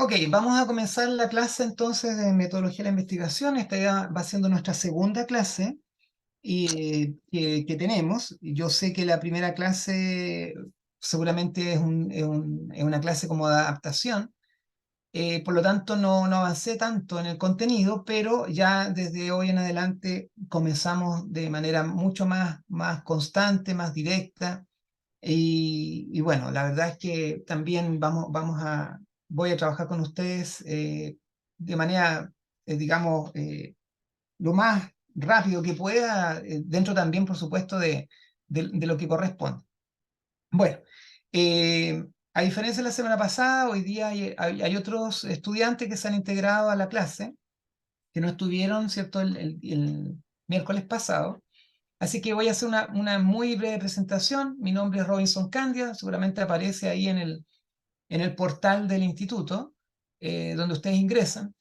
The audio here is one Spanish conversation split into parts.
Ok, vamos a comenzar la clase entonces de metodología de la investigación. Esta ya va siendo nuestra segunda clase que tenemos. Yo sé que la primera clase seguramente es una clase como de adaptación, por lo tanto no avancé tanto en el contenido, pero ya desde hoy en adelante comenzamos de manera mucho más constante, más directa. Y bueno, la verdad es que también voy a trabajar con ustedes de manera, digamos, lo más rápido que pueda, dentro también, por supuesto, de lo que corresponde. Bueno, eh, a diferencia de la semana pasada, hoy día hay otros estudiantes que se han integrado a la clase, que no estuvieron, ¿cierto?, el miércoles pasado. Así que voy a hacer una muy breve presentación. Mi nombre es Robinson Candia, seguramente aparece ahí en el portal del instituto, donde ustedes ingresan.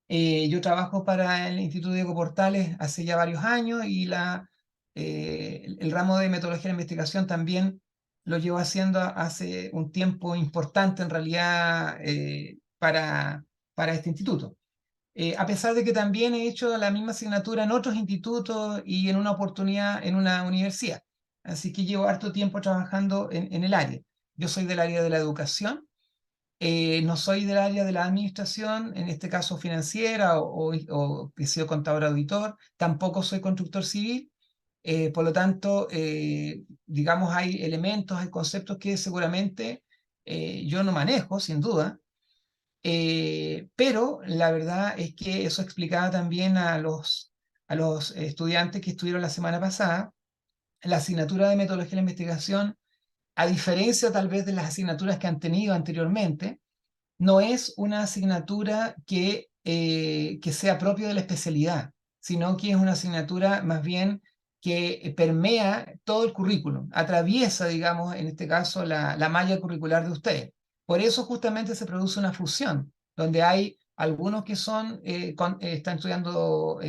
Yo trabajo para el Instituto Diego Portales hace ya varios años y el ramo de metodología de investigación también lo llevo haciendo hace un tiempo importante en realidad, para este instituto. A pesar de que también he hecho la misma asignatura en otros institutos y en una oportunidad en una universidad. Así que llevo harto tiempo trabajando en el área. Yo soy del área de la educación, no soy del área de la administración, en este caso financiera o he sido contador auditor, tampoco soy constructor civil. Por lo tanto, digamos, hay elementos, hay conceptos que seguramente yo no manejo, sin duda. Pero la verdad es que eso explicaba también a los estudiantes que estuvieron la semana pasada. La asignatura de metodología de la investigación, a diferencia tal vez de las asignaturas que han tenido anteriormente, no es una asignatura que sea propia de la especialidad, sino que es una asignatura más bien que permea todo el currículum, atraviesa, digamos, en este caso, la malla curricular de ustedes. Por eso justamente se produce una fusión, donde hay algunos que están estudiando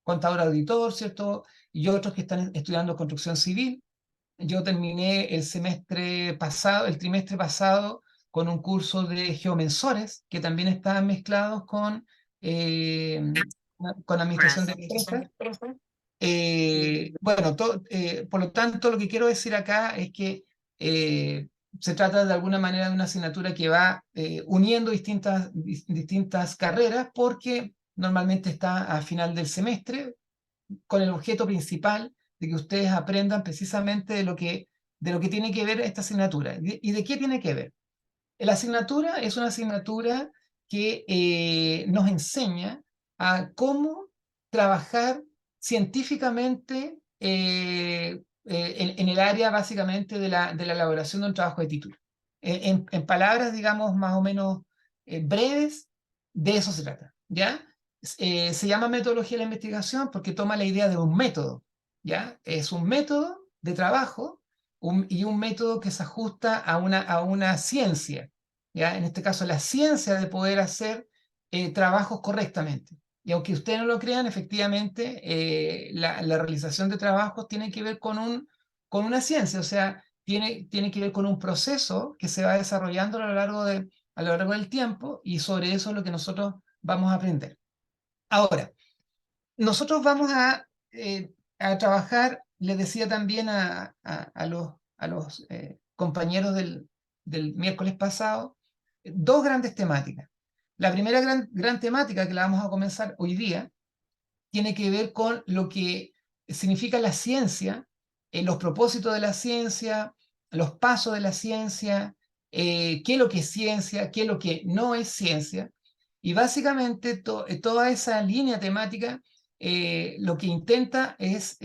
contador auditor, ¿cierto? Y otros que están estudiando construcción civil. Yo terminé el trimestre pasado, con un curso de geomensores que también estaban mezclados eh, con administración de empresas. Bueno, por lo tanto, lo que quiero decir acá es que eh, se trata de alguna manera de una asignatura que va uniendo distintas carreras, porque normalmente está a final del semestre, con el objeto principal de que ustedes aprendan precisamente de lo que tiene que ver esta asignatura. ¿Y de qué tiene que ver? La asignatura es una asignatura que nos enseña a cómo trabajar científicamente, en el área básicamente de la elaboración de un trabajo de título. En palabras, digamos, más o menos breves, de eso se trata, ¿ya? Se llama metodología de la investigación porque toma la idea de un método, ¿ya? Es un método de trabajo, y un método que se ajusta a una ciencia, ¿ya? En este caso, la ciencia de poder hacer trabajos correctamente. Y aunque ustedes no lo crean, efectivamente, la realización de trabajos tiene que ver con una ciencia, o sea, tiene que ver con un proceso que se va desarrollando a lo largo del tiempo, y sobre eso es lo que nosotros vamos a aprender. Ahora, nosotros vamos a trabajar, les decía también a los compañeros del miércoles pasado, dos grandes temáticas. La primera gran temática, que la vamos a comenzar hoy día, tiene que ver con lo que significa la ciencia, los propósitos de la ciencia, los pasos de la ciencia, qué es lo que es ciencia, qué es lo que no es ciencia. Y básicamente toda esa línea temática lo que intenta es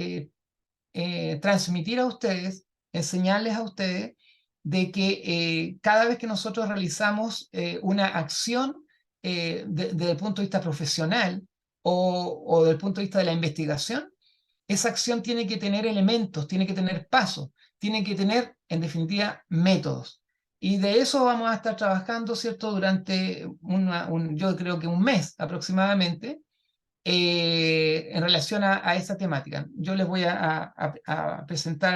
transmitir a ustedes, enseñarles a ustedes de que cada vez que nosotros realizamos una acción, desde el punto de vista profesional o desde el punto de vista de la investigación, esa acción tiene que tener elementos, tiene que tener pasos, tiene que tener, en definitiva, métodos. Y de eso vamos a estar trabajando, ¿cierto?, durante yo creo que un mes aproximadamente, en relación a esa temática. Yo les voy a presentar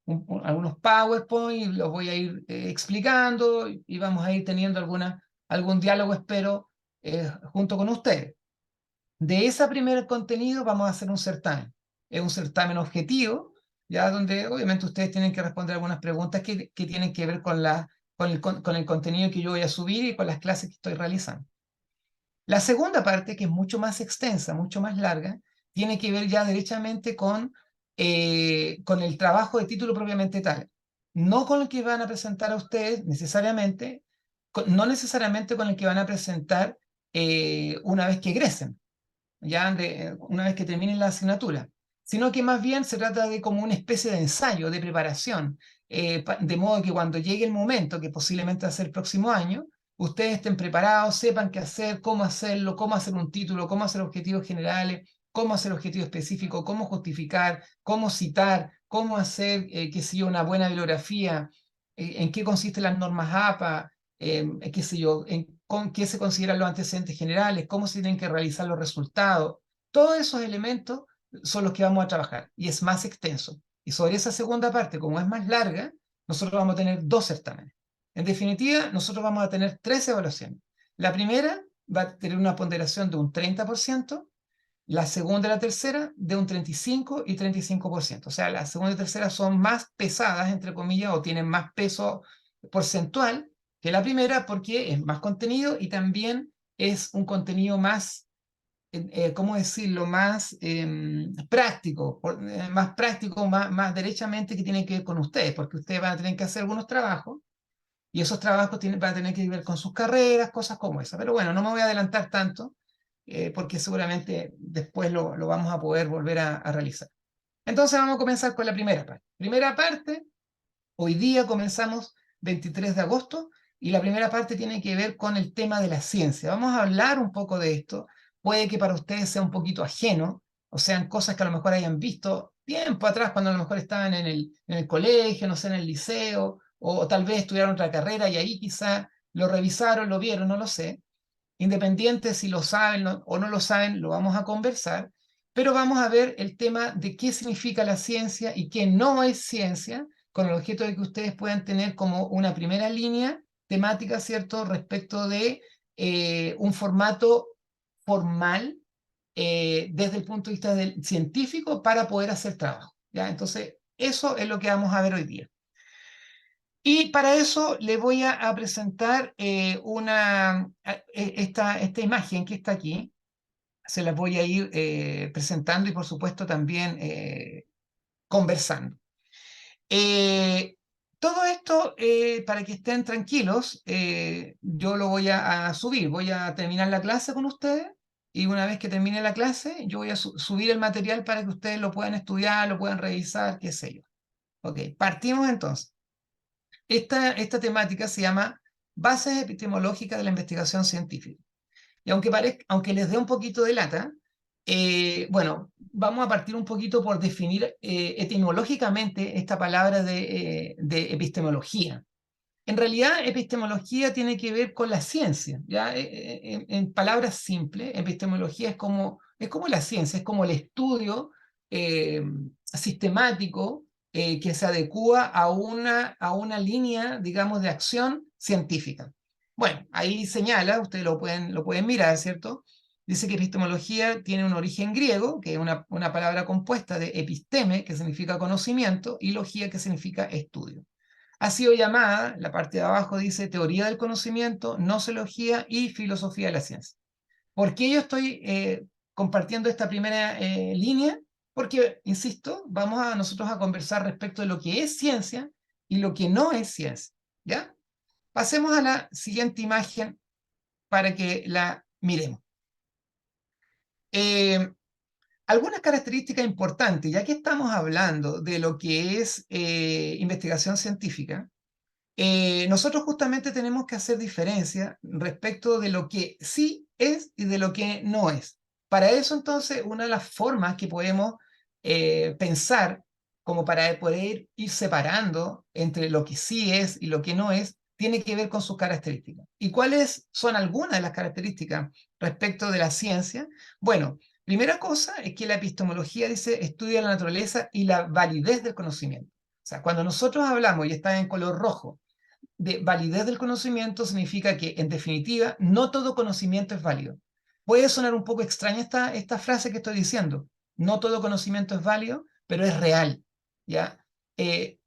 algunos PowerPoint, y los voy a ir explicando y vamos a ir teniendo algún diálogo, espero, junto con ustedes. De ese primer contenido vamos a hacer un certamen. Es un certamen objetivo, ya donde obviamente ustedes tienen que responder algunas preguntas que tienen que ver con el contenido que yo voy a subir y con las clases que estoy realizando. La segunda parte, que es mucho más extensa, mucho más larga, tiene que ver ya derechamente con el trabajo de título propiamente tal. No con el que van a presentar a ustedes necesariamente, no necesariamente con el que van a presentar una vez que egresen, una vez que terminen la asignatura, sino que más bien se trata de como una especie de ensayo, de preparación, de modo que cuando llegue el momento, que posiblemente va a ser el próximo año, ustedes estén preparados, sepan qué hacer, cómo hacerlo, cómo hacer un título, cómo hacer objetivos generales, cómo hacer objetivos específicos, cómo justificar, cómo citar, cómo hacer, qué sé yo, una buena bibliografía, en qué consisten las normas APA, qué sé yo, con qué se consideran los antecedentes generales, cómo se tienen que realizar los resultados. Todos esos elementos son los que vamos a trabajar y es más extenso. Y sobre esa segunda parte, como es más larga, nosotros vamos a tener 2 certámenes. En definitiva, nosotros vamos a tener 3 evaluaciones. La primera va a tener una ponderación de un 30%, la segunda y la tercera de un 35 y 35%. O sea, la segunda y tercera son más pesadas, entre comillas, o tienen más peso porcentual que la primera porque es más contenido y también es un contenido más, ¿cómo decirlo?, más práctico, más derechamente que tiene que ver con ustedes, porque ustedes van a tener que hacer algunos trabajos y esos trabajos van a tener que ver con sus carreras, cosas como esa. Pero bueno, no me voy a adelantar tanto porque seguramente después lo vamos a poder volver a realizar. Entonces vamos a comenzar con la primera parte. Primera parte, hoy día comenzamos 23 de agosto y la primera parte tiene que ver con el tema de la ciencia. Vamos a hablar un poco de esto. Puede que para ustedes sea un poquito ajeno, o sean cosas que a lo mejor hayan visto tiempo atrás cuando a lo mejor estaban en el colegio, no sé, en el liceo, o tal vez estudiaron otra carrera y ahí quizá lo revisaron, lo vieron, no lo sé. Independiente si lo saben o no lo saben, lo vamos a conversar, pero vamos a ver el tema de qué significa la ciencia y qué no es ciencia, con el objeto de que ustedes puedan tener como una primera línea temática, ¿cierto?, respecto de un formato formal desde el punto de vista del científico para poder hacer trabajo, ¿ya? Entonces, eso es lo que vamos a ver hoy día. Y para eso le voy a presentar esta imagen que está aquí. Se las voy a ir presentando y por supuesto también conversando. Eh, Todo esto, para que estén tranquilos, yo lo voy a subir. Voy a terminar la clase con ustedes y una vez que termine la clase, yo voy a subir el material para que ustedes lo puedan estudiar, lo puedan revisar, qué sé yo. Ok, partimos entonces. Esta temática se llama Bases epistemológicas de la investigación científica. Y aunque les dé un poquito de lata, bueno, vamos a partir un poquito por definir etimológicamente esta palabra de epistemología. En realidad, epistemología tiene que ver con la ciencia, ¿ya? En palabras simples, epistemología es como la ciencia, es como el estudio eh, sistemático que se adecua a una línea, digamos, de acción científica. Bueno, ahí señala, ustedes lo pueden mirar, ¿cierto? Dice que epistemología tiene un origen griego, que es una palabra compuesta de episteme, que significa conocimiento, y logía, que significa estudio. Ha sido llamada, la parte de abajo dice teoría del conocimiento, gnoseología y filosofía de la ciencia. ¿Por qué yo estoy compartiendo esta primera línea? Porque, insisto, vamos a nosotros a conversar respecto de lo que es ciencia y lo que no es ciencia. ¿Ya? Pasemos a la siguiente imagen para que la miremos. Algunas características importantes, ya que estamos hablando de lo que es investigación científica, nosotros justamente tenemos que hacer diferencia respecto de lo que sí es y de lo que no es. Para eso, entonces, una de las formas que podemos pensar como para poder ir separando entre lo que sí es y lo que no es, tiene que ver con sus características. ¿Y cuáles son algunas de las características respecto de la ciencia? Bueno, primera cosa es que la epistemología dice estudia la naturaleza y la validez del conocimiento. sea, cuando nosotros hablamos, y está en color rojo, de validez del conocimiento, significa que, en definitiva, no todo conocimiento es válido. Puede sonar un poco extraña esta frase que estoy diciendo. No todo conocimiento es válido, pero es real, ¿ya? Eh,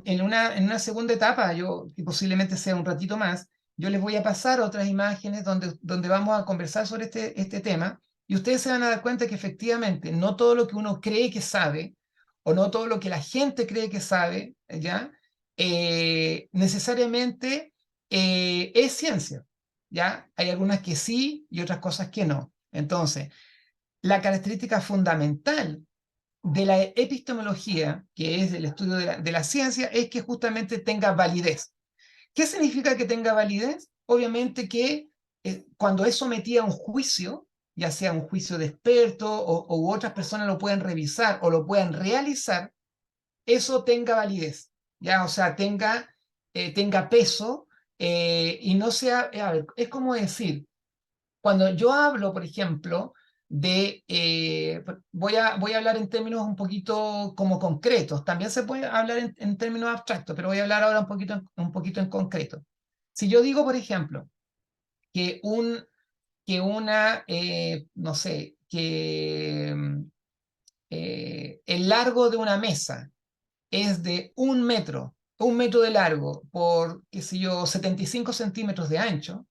en una segunda etapa, que posiblemente sea un ratito más, yo les voy a pasar otras imágenes donde vamos a conversar sobre este tema, y ustedes se van a dar cuenta que efectivamente no todo lo que uno cree que sabe, o no todo lo que la gente cree que sabe, ¿ya? Necesariamente es ciencia, ¿ya? Hay algunas que sí y otras cosas que no. Entonces, la característica fundamental de la epistemología, que es el estudio de la ciencia, es que justamente tenga validez. ¿Qué significa que tenga validez? Obviamente que cuando es sometida a un juicio, ya sea un juicio de expertos u otras personas lo pueden revisar o lo pueden realizar, eso tenga validez, ¿ya? O sea, tenga peso y no sea, a ver, es como decir, cuando yo hablo, por ejemplo, voy a hablar en términos un poquito como concretos, también se puede hablar en términos abstractos, pero voy a hablar ahora un poquito en concreto. Si yo digo, por ejemplo, que no sé, el largo de una mesa es de 1 metro, 1 metro de largo por, qué sé yo, 75 centímetros de ancho,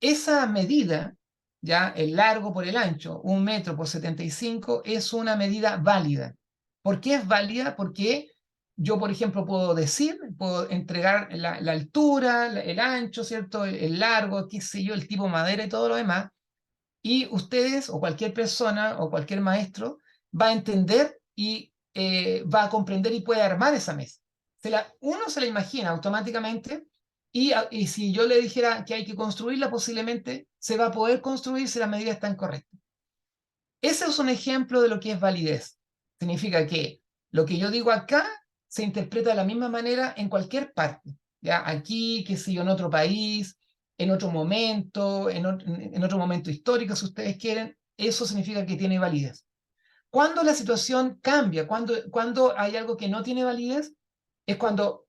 esa medida, ya el largo por el ancho, 1 metro por 75, es una medida válida. ¿Por qué es válida? Porque yo, por ejemplo, puedo entregar la altura, el ancho, ¿cierto? El largo, qué sé yo, el tipo de madera y todo lo demás, y ustedes o cualquier persona o cualquier maestro va a entender y va a comprender y puede armar esa mesa. Uno se la imagina automáticamente y si yo le dijera que hay que construirla, posiblemente se va a poder construir si las medidas están correctas. Ese es un ejemplo de lo que es validez. Significa que lo que yo digo acá se interpreta de la misma manera en cualquier parte. ¿Ya? Aquí, qué sé yo, en otro país, en otro momento, en otro momento histórico, si ustedes quieren, eso significa que tiene validez. Cuando la situación cambia, cuando hay algo que no tiene validez, es cuando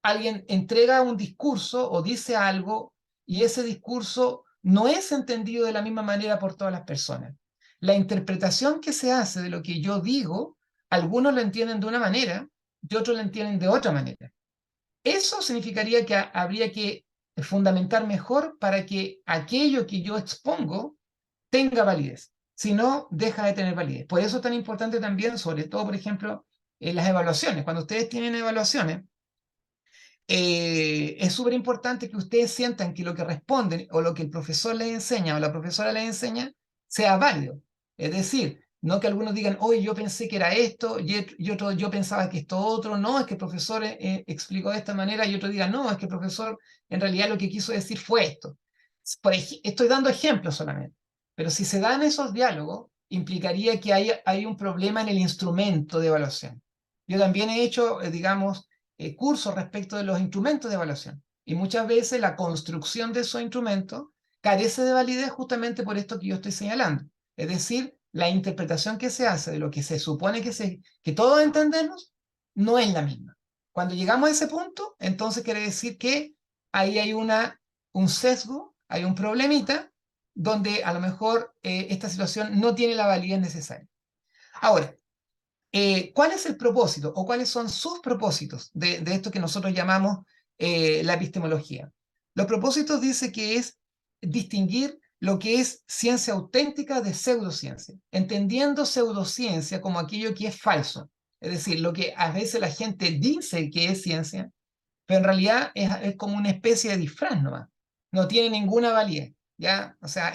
alguien entrega un discurso o dice algo y ese discurso no es entendido de la misma manera por todas las personas. La interpretación que se hace de lo que yo digo, algunos lo entienden de una manera y otros lo entienden de otra manera. Eso significaría que habría que fundamentar mejor para que aquello que yo expongo tenga validez. Si no, deja de tener validez. Por eso es tan importante también, sobre todo, por ejemplo, en las evaluaciones. Cuando ustedes tienen evaluaciones, es súper importante que ustedes sientan que lo que responden o lo que el profesor les enseña o la profesora les enseña sea válido. Es decir, no que algunos digan, oye, yo pensé que era esto y otro, yo pensaba que esto otro, no, es que el profesor explicó de esta manera y otro diga, no, es que el profesor en realidad lo que quiso decir fue esto. Estoy dando ejemplos solamente, pero si se dan esos diálogos, implicaría que hay un problema en el instrumento de evaluación. Yo también he hecho, digamos, cursos respecto de los instrumentos de evaluación. Y muchas veces la construcción de esos instrumentos carece de validez justamente por esto que yo estoy señalando. Es decir, la interpretación que se hace de lo que se supone que todos entendemos no es la misma. Cuando llegamos a ese punto, entonces quiere decir que ahí hay un sesgo, hay un problemita, donde a lo mejor esta situación no tiene la validez necesaria. Ahora, ¿cuál es el propósito o cuáles son sus propósitos de esto que nosotros llamamos la epistemología? Los propósitos dice que es distinguir lo que es ciencia auténtica de pseudociencia, entendiendo pseudociencia como aquello que es falso, es decir, lo que a veces la gente dice que es ciencia, pero en realidad es como una especie de disfraz nomás, no tiene ninguna validez, ¿ya? O sea,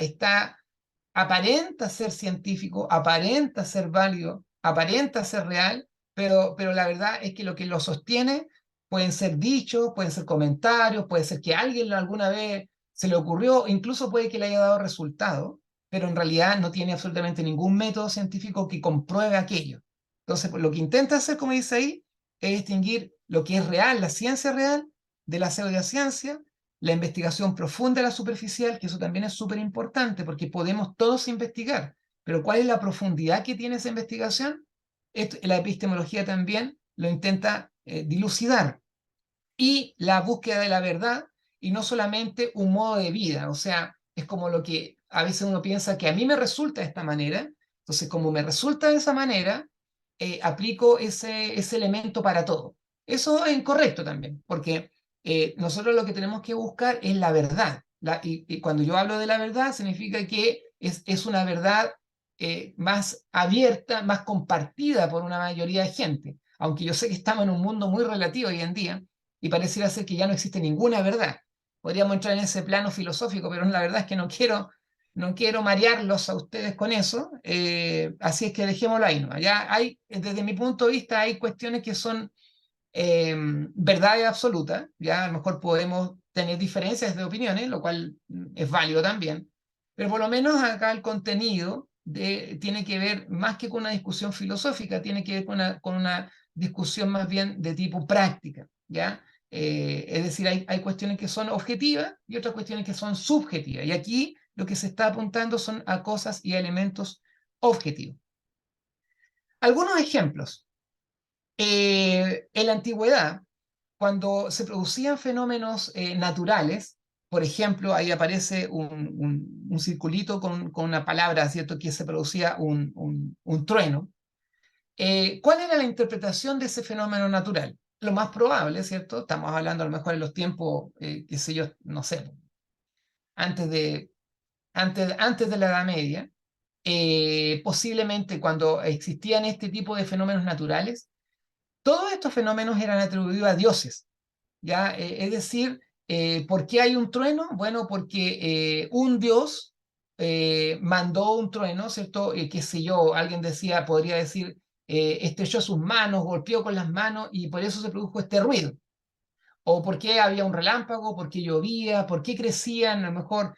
aparenta ser científico, aparenta ser válido, aparenta ser real, pero la verdad es que lo que lo sostiene pueden ser dichos, pueden ser comentarios, puede ser que a alguien alguna vez se le ocurrió, incluso puede que le haya dado resultado, pero en realidad no tiene absolutamente ningún método científico que compruebe aquello. Entonces, pues, lo que intenta hacer, como dice ahí, es distinguir lo que es real, la ciencia real, de la pseudociencia, la investigación profunda de la superficial, que eso también es súper importante porque podemos todos investigar, pero ¿cuál es la profundidad que tiene esa investigación? La epistemología también lo intenta dilucidar. Y la búsqueda de la verdad, y no solamente un modo de vida, o sea, es como lo que a veces uno piensa que a mí me resulta de esta manera, entonces como me resulta de esa manera, aplico ese elemento para todo. Eso es incorrecto también, porque nosotros lo que tenemos que buscar es la verdad. Y cuando yo hablo de la verdad, significa que es una verdad más abierta, más compartida por una mayoría de gente. Aunque yo sé que estamos en un mundo muy relativo hoy en día, y pareciera ser que ya no existe ninguna verdad. Podríamos entrar en ese plano filosófico, pero la verdad es que no quiero marearlos a ustedes con eso, así es que dejémoslo ahí, ¿no? Ya hay, desde mi punto de vista, hay cuestiones que son verdades absolutas, ya a lo mejor podemos tener diferencias de opiniones, lo cual es válido también, pero por lo menos acá el contenido tiene que ver más que con una discusión filosófica, tiene que ver con una discusión más bien de tipo práctica, ¿ya? Es decir, hay cuestiones que son objetivas y otras cuestiones que son subjetivas, y aquí lo que se está apuntando son a cosas y a elementos objetivos. Algunos ejemplos. En la antigüedad, cuando se producían fenómenos naturales, por ejemplo, ahí aparece un circulito con una palabra, ¿cierto? Que se producía un trueno. ¿Cuál era la interpretación de ese fenómeno natural? Lo más probable, ¿cierto? Estamos hablando a lo mejor en los tiempos, qué sé yo, no sé, antes de, antes de la Edad Media, posiblemente cuando existían este tipo de fenómenos naturales, todos estos fenómenos eran atribuidos a dioses. ¿Ya? Es decir, ¿por qué hay un trueno? Bueno, porque un dios mandó un trueno, ¿cierto? Qué sé yo, alguien decía, podría decir, estrelló sus manos, golpeó con las manos y por eso se produjo este ruido. O por qué había un relámpago, por qué llovía, por qué crecían, a lo mejor,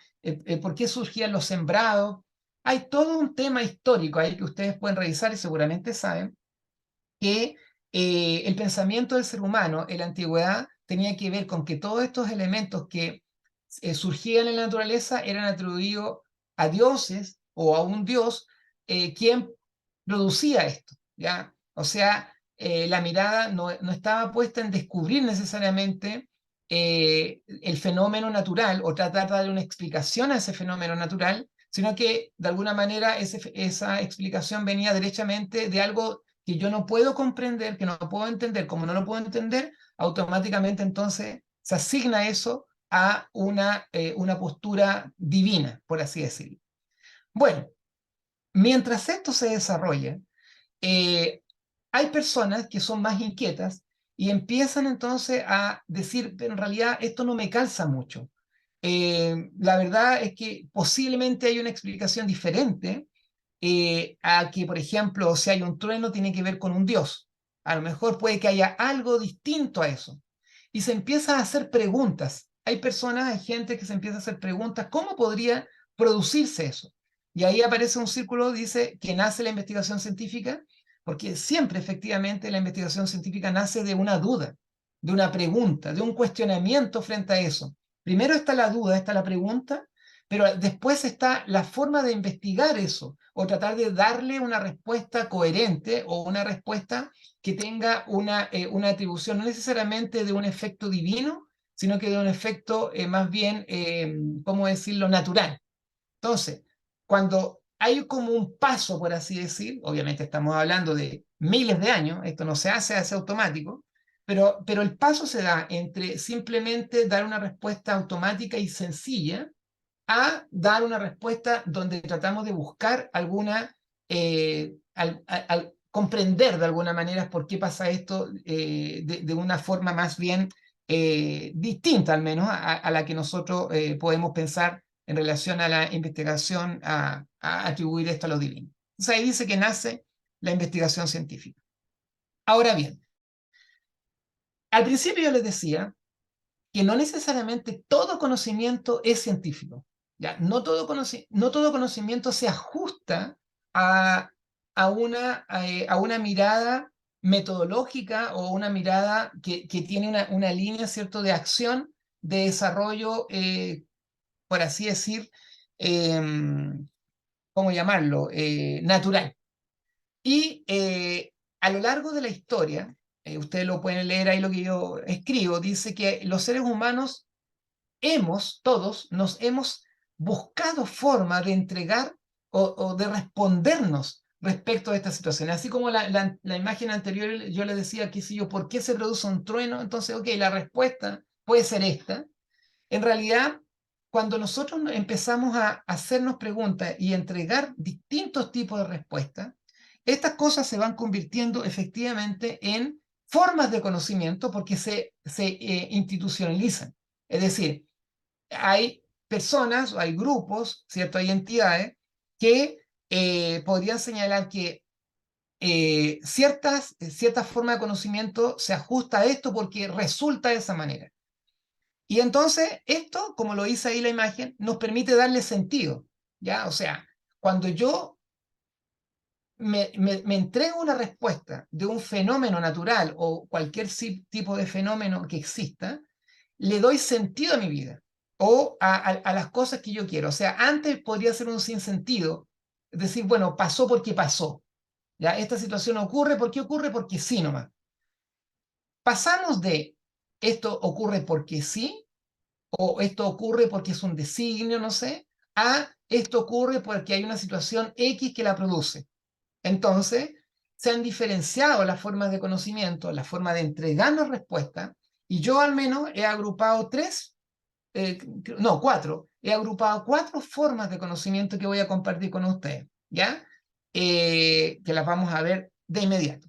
por qué surgían los sembrados. Hay todo un tema histórico ahí que ustedes pueden revisar y seguramente saben que el pensamiento del ser humano en la antigüedad tenía que ver con que todos estos elementos que surgían en la naturaleza eran atribuidos a dioses o a un dios quien producía esto, ¿ya? O sea, la mirada no estaba puesta en descubrir necesariamente el fenómeno natural o tratar de darle una explicación a ese fenómeno natural, sino que de alguna manera esa explicación venía derechamente de algo que yo no puedo comprender, que no puedo entender, como no lo puedo entender, automáticamente entonces se asigna eso a una postura divina, por así decirlo. Bueno, mientras esto se desarrolla, eh, hay personas que son más inquietas y empiezan entonces a decir, pero en realidad esto no me calza mucho. La verdad es que posiblemente hay una explicación diferente a que, por ejemplo, si hay un trueno, tiene que ver con un dios. A lo mejor puede que haya algo distinto a eso. Y se empieza a hacer preguntas. Hay personas, hay gente que se empieza a hacer preguntas, ¿cómo podría producirse eso? Y ahí aparece un círculo, dice, que nace la investigación científica, porque siempre efectivamente la investigación científica nace de una duda, de una pregunta, de un cuestionamiento frente a eso. Primero está la duda, está la pregunta, pero después está la forma de investigar eso o tratar de darle una respuesta coherente o una respuesta que tenga una atribución no necesariamente de un efecto divino, sino que de un efecto más bien, ¿cómo decirlo?, natural. Entonces, cuando hay como un paso, por así decir, obviamente estamos hablando de miles de años, esto no se hace automático, pero el paso se da entre simplemente dar una respuesta automática y sencilla a dar una respuesta donde tratamos de buscar alguna, al comprender de alguna manera por qué pasa esto de una forma más bien distinta, al menos, a la que nosotros podemos pensar en relación a la investigación, a atribuir esto a lo divino. Entonces ahí dice que nace la investigación científica. Ahora bien, al principio yo les decía que no necesariamente todo conocimiento es científico. ¿Ya? No todo conocimiento se ajusta a, a una mirada metodológica o una mirada que tiene una línea, ¿cierto?, de acción, de desarrollo, por así decir, eh, ¿cómo llamarlo?, natural. Y a lo largo de la historia, ustedes lo pueden leer ahí lo que yo escribo, dice que los seres humanos todos nos hemos buscado forma de entregar o de respondernos respecto a esta situación. Así como la imagen anterior yo les decía, qué sé yo, ¿por qué se produce un trueno? Entonces, ok, la respuesta puede ser esta. En realidad, cuando nosotros empezamos a hacernos preguntas y entregar distintos tipos de respuestas, estas cosas se van convirtiendo efectivamente en formas de conocimiento porque se institucionalizan. Es decir, hay personas, hay grupos, ¿cierto? Hay entidades que podrían señalar que cierta forma de conocimiento se ajusta a esto porque resulta de esa manera. Y entonces esto, como lo dice ahí la imagen, nos permite darle sentido, ¿ya? O sea, cuando yo me entrego una respuesta de un fenómeno natural o cualquier tipo de fenómeno que exista, le doy sentido a mi vida o a las cosas que yo quiero. O sea, antes podría ser un sinsentido, es decir, bueno, pasó porque pasó, ¿ya? Esta situación ocurre, ¿por qué ocurre? Porque sí nomás. Pasamos de esto ocurre porque sí, o esto ocurre porque es un designio, no sé, a esto ocurre porque hay una situación X que la produce. Entonces, se han diferenciado las formas de conocimiento, la forma de entregarnos respuestas, y yo al menos he agrupado cuatro, he agrupado cuatro formas de conocimiento que voy a compartir con ustedes, ¿ya? Que las vamos a ver de inmediato.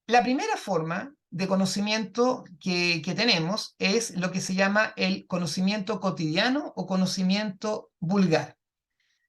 La primera forma de conocimiento que tenemos es lo que se llama el conocimiento cotidiano o conocimiento vulgar.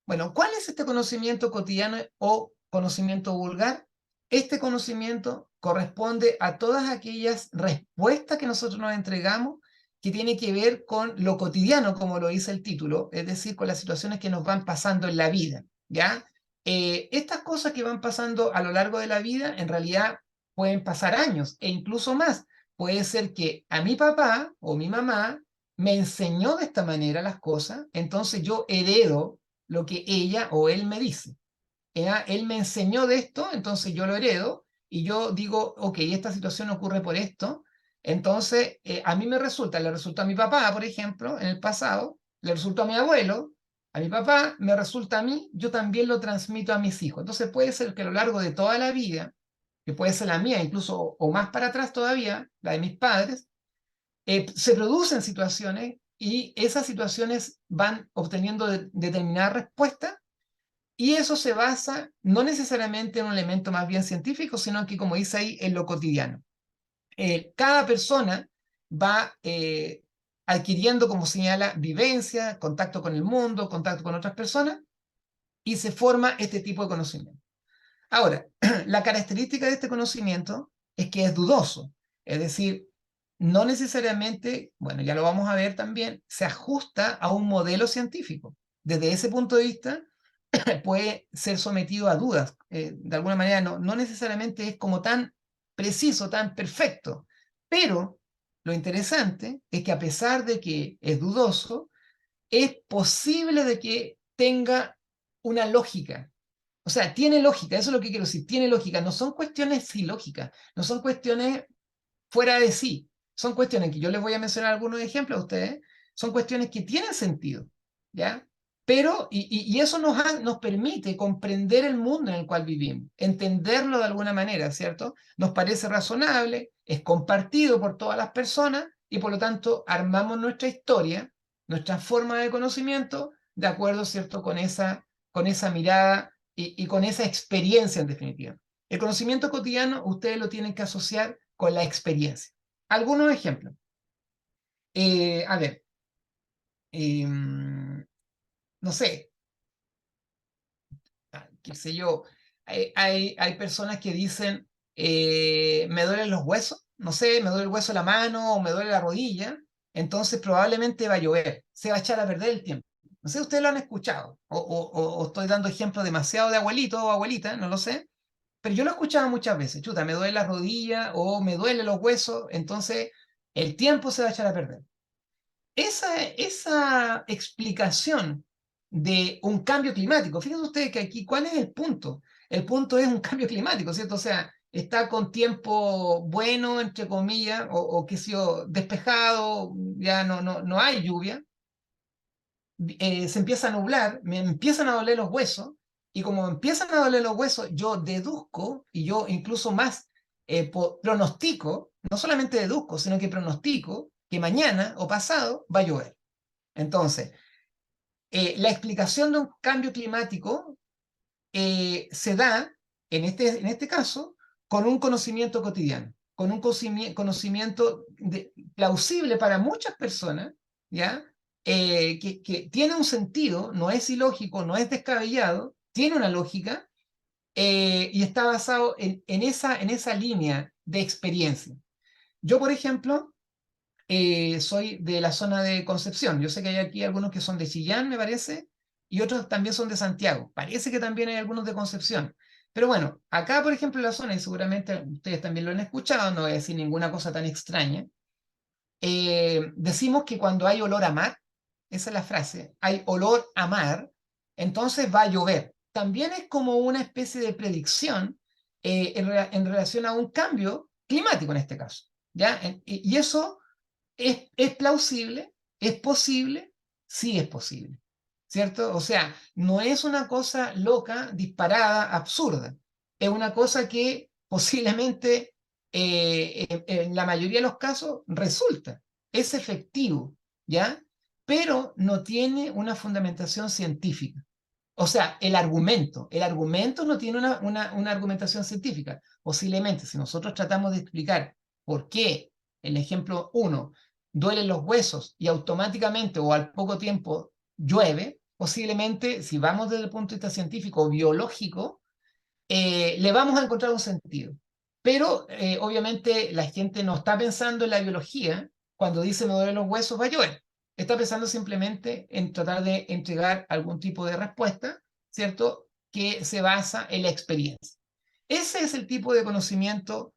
Bueno, ¿cuál es este conocimiento cotidiano o conocimiento vulgar? Este conocimiento corresponde a todas aquellas respuestas que nosotros nos entregamos que tiene que ver con lo cotidiano, como lo dice el título, es decir, con las situaciones que nos van pasando en la vida, ¿ya? Estas cosas que van pasando a lo largo de la vida, en realidad pueden pasar años e incluso más. Puede ser que a mi papá o mi mamá me enseñó de esta manera las cosas, entonces yo heredo lo que ella o él me dice. Él me enseñó de esto, entonces yo lo heredo y yo digo, ok, esta situación ocurre por esto, entonces a mí le resultó a mi papá, por ejemplo, en el pasado, le resultó a mi abuelo, a mi papá, me resulta a mí, yo también lo transmito a mis hijos. Entonces puede ser que a lo largo de toda la vida, que puede ser la mía, incluso o más para atrás todavía, la de mis padres, se producen situaciones y esas situaciones van obteniendo determinadas respuestas y eso se basa no necesariamente en un elemento más bien científico, sino que, como dice ahí, en lo cotidiano. Cada persona va adquiriendo, como señala, vivencia, contacto con el mundo, contacto con otras personas, y se forma este tipo de conocimiento. Ahora, la característica de este conocimiento es que es dudoso, es decir, no necesariamente, bueno, ya lo vamos a ver también, se ajusta a un modelo científico. Desde ese punto de vista, puede ser sometido a dudas. De alguna manera, no necesariamente es como tan preciso, tan perfecto. Pero lo interesante es que a pesar de que es dudoso, es posible de que tenga una lógica. O sea, tiene lógica, eso es lo que quiero decir, tiene lógica. No son cuestiones ilógicas, no son cuestiones fuera de sí. Son cuestiones que yo les voy a mencionar algunos ejemplos a ustedes, son cuestiones que tienen sentido, ¿ya? Pero, y eso nos permite comprender el mundo en el cual vivimos, entenderlo de alguna manera, ¿cierto? Nos parece razonable, es compartido por todas las personas y por lo tanto armamos nuestra historia, nuestra forma de conocimiento, de acuerdo, ¿cierto? Con esa mirada y con esa experiencia en definitiva. El conocimiento cotidiano ustedes lo tienen que asociar con la experiencia. Algunos ejemplos. A ver, no sé, qué sé yo, hay personas que dicen, me duelen los huesos, no sé, me duele el hueso de la mano o me duele la rodilla, entonces probablemente va a llover, se va a echar a perder el tiempo. No sé, ustedes lo han escuchado, o estoy dando ejemplos demasiado de abuelito o abuelita, no lo sé, pero yo lo he escuchado muchas veces, chuta, me duele la rodilla o me duelen los huesos, entonces el tiempo se va a echar a perder. Esa explicación de un cambio climático, fíjense ustedes que aquí, ¿cuál es el punto? El punto es un cambio climático, ¿cierto? O sea, está con tiempo bueno, entre comillas, o qué sé yo, despejado, ya no hay lluvia, se empieza a nublar, me empiezan a doler los huesos, y como me empiezan a doler los huesos, yo deduzco, y yo incluso más pronostico, no solamente deduzco, sino que pronostico que mañana o pasado va a llover. Entonces, la explicación de un cambio climático se da, en este caso, con un conocimiento cotidiano, con un conocimiento plausible para muchas personas, ¿ya? Que tiene un sentido, no es ilógico, no es descabellado, tiene una lógica y está basado en esa línea de experiencia. Yo, por ejemplo, soy de la zona de Concepción. Yo sé que hay aquí algunos que son de Chillán, me parece, y otros también son de Santiago. Parece que también hay algunos de Concepción. Pero bueno, acá, por ejemplo, en la zona, y seguramente ustedes también lo han escuchado, no voy a decir ninguna cosa tan extraña, decimos que cuando hay olor a mar, esa es la frase, hay olor a mar, entonces va a llover. También es como una especie de predicción en relación a un cambio climático en este caso. ¿Ya? Y eso ¿es plausible? ¿Es posible? Sí es posible, ¿cierto? O sea, no es una cosa loca, disparada, absurda. Es una cosa que posiblemente en la mayoría de los casos resulta, es efectivo, ¿ya? Pero no tiene una fundamentación científica. O sea, el argumento no tiene una argumentación científica. Posiblemente, si nosotros tratamos de explicar por qué, el ejemplo uno, duelen los huesos y automáticamente o al poco tiempo llueve, posiblemente, si vamos desde el punto de vista científico o biológico, le vamos a encontrar un sentido. Pero obviamente la gente no está pensando en la biología cuando dice me duelen los huesos, va a llover. Está pensando simplemente en tratar de entregar algún tipo de respuesta, ¿cierto? Que se basa en la experiencia. Ese es el tipo de conocimiento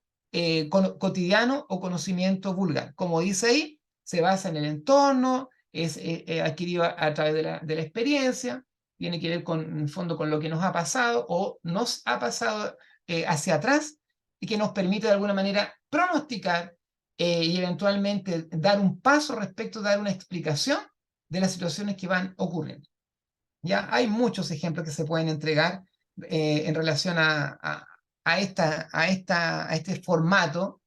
cotidiano o conocimiento vulgar. Como dice ahí, se basa en el entorno, es adquirido a través de la experiencia, tiene que ver con, en el fondo, con lo que nos ha pasado o nos ha pasado hacia atrás y que nos permite de alguna manera pronosticar y eventualmente dar un paso respecto, dar una explicación de las situaciones que van ocurriendo. Ya hay muchos ejemplos que se pueden entregar en relación a este formato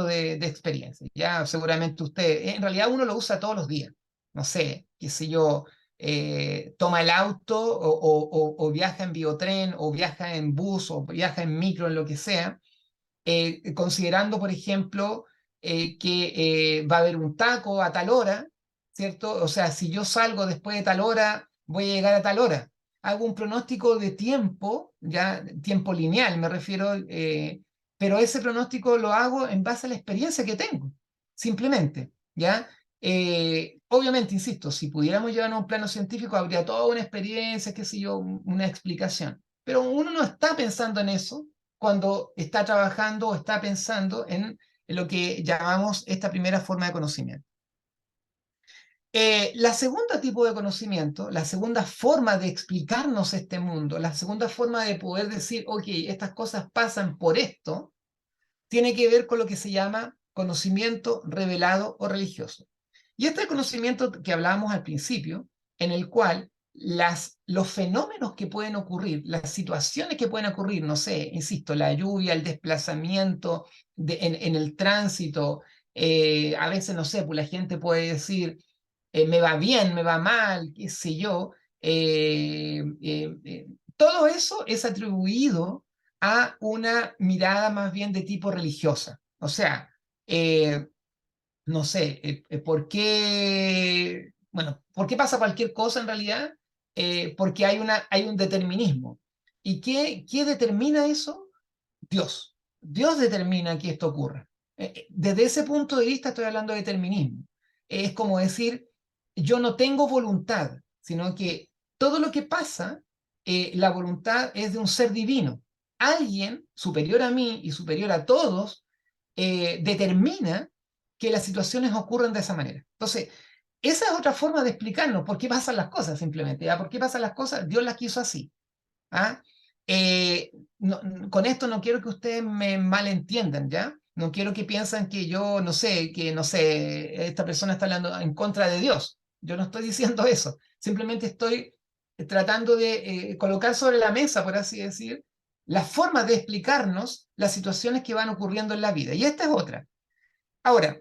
de experiencia. Ya seguramente usted, en realidad uno lo usa todos los días. No sé, qué sé yo, toma el auto o viaja en biotren o viaja en bus o viaja en micro, en lo que sea, considerando, por ejemplo, que va a haber un taco a tal hora, ¿cierto? O sea, si yo salgo después de tal hora, voy a llegar a tal hora. Hago un pronóstico de tiempo, ya tiempo lineal me refiero, pero ese pronóstico lo hago en base a la experiencia que tengo, simplemente, ¿ya? Obviamente, insisto, si pudiéramos llevarnos a un plano científico, habría toda una experiencia, qué sé yo, una explicación. Pero uno no está pensando en eso cuando está trabajando o está pensando en lo que llamamos esta primera forma de conocimiento. La segunda tipo de conocimiento, la segunda forma de explicarnos este mundo, la segunda forma de poder decir, ok, estas cosas pasan por esto, tiene que ver con lo que se llama conocimiento revelado o religioso. Y este conocimiento que hablábamos al principio, en el cual los fenómenos que pueden ocurrir, las situaciones que pueden ocurrir, no sé, insisto, la lluvia, el desplazamiento en el tránsito, a veces, no sé, pues la gente puede decir, me va bien, me va mal, qué sé yo, todo eso es atribuido a una mirada más bien de tipo religiosa. O sea, eh, no sé, ¿por qué? Bueno, ¿por qué pasa cualquier cosa en realidad? Porque hay un determinismo. ¿Y qué determina eso? Dios. Dios determina que esto ocurra. Desde ese punto de vista estoy hablando de determinismo. Es como decir, yo no tengo voluntad, sino que todo lo que pasa, la voluntad es de un ser divino. Alguien superior a mí y superior a todos determina que las situaciones ocurren de esa manera. Entonces, esa es otra forma de explicarnos por qué pasan las cosas simplemente. ¿Ya? ¿Por qué pasan las cosas? Dios las quiso así. ¿Ah? con esto no quiero que ustedes me malentiendan, ¿ya? No quiero que piensen que yo, no sé, esta persona está hablando en contra de Dios. Yo no estoy diciendo eso. Simplemente estoy tratando de colocar sobre la mesa, por así decir, las formas de explicarnos las situaciones que van ocurriendo en la vida. Y esta es otra. Ahora,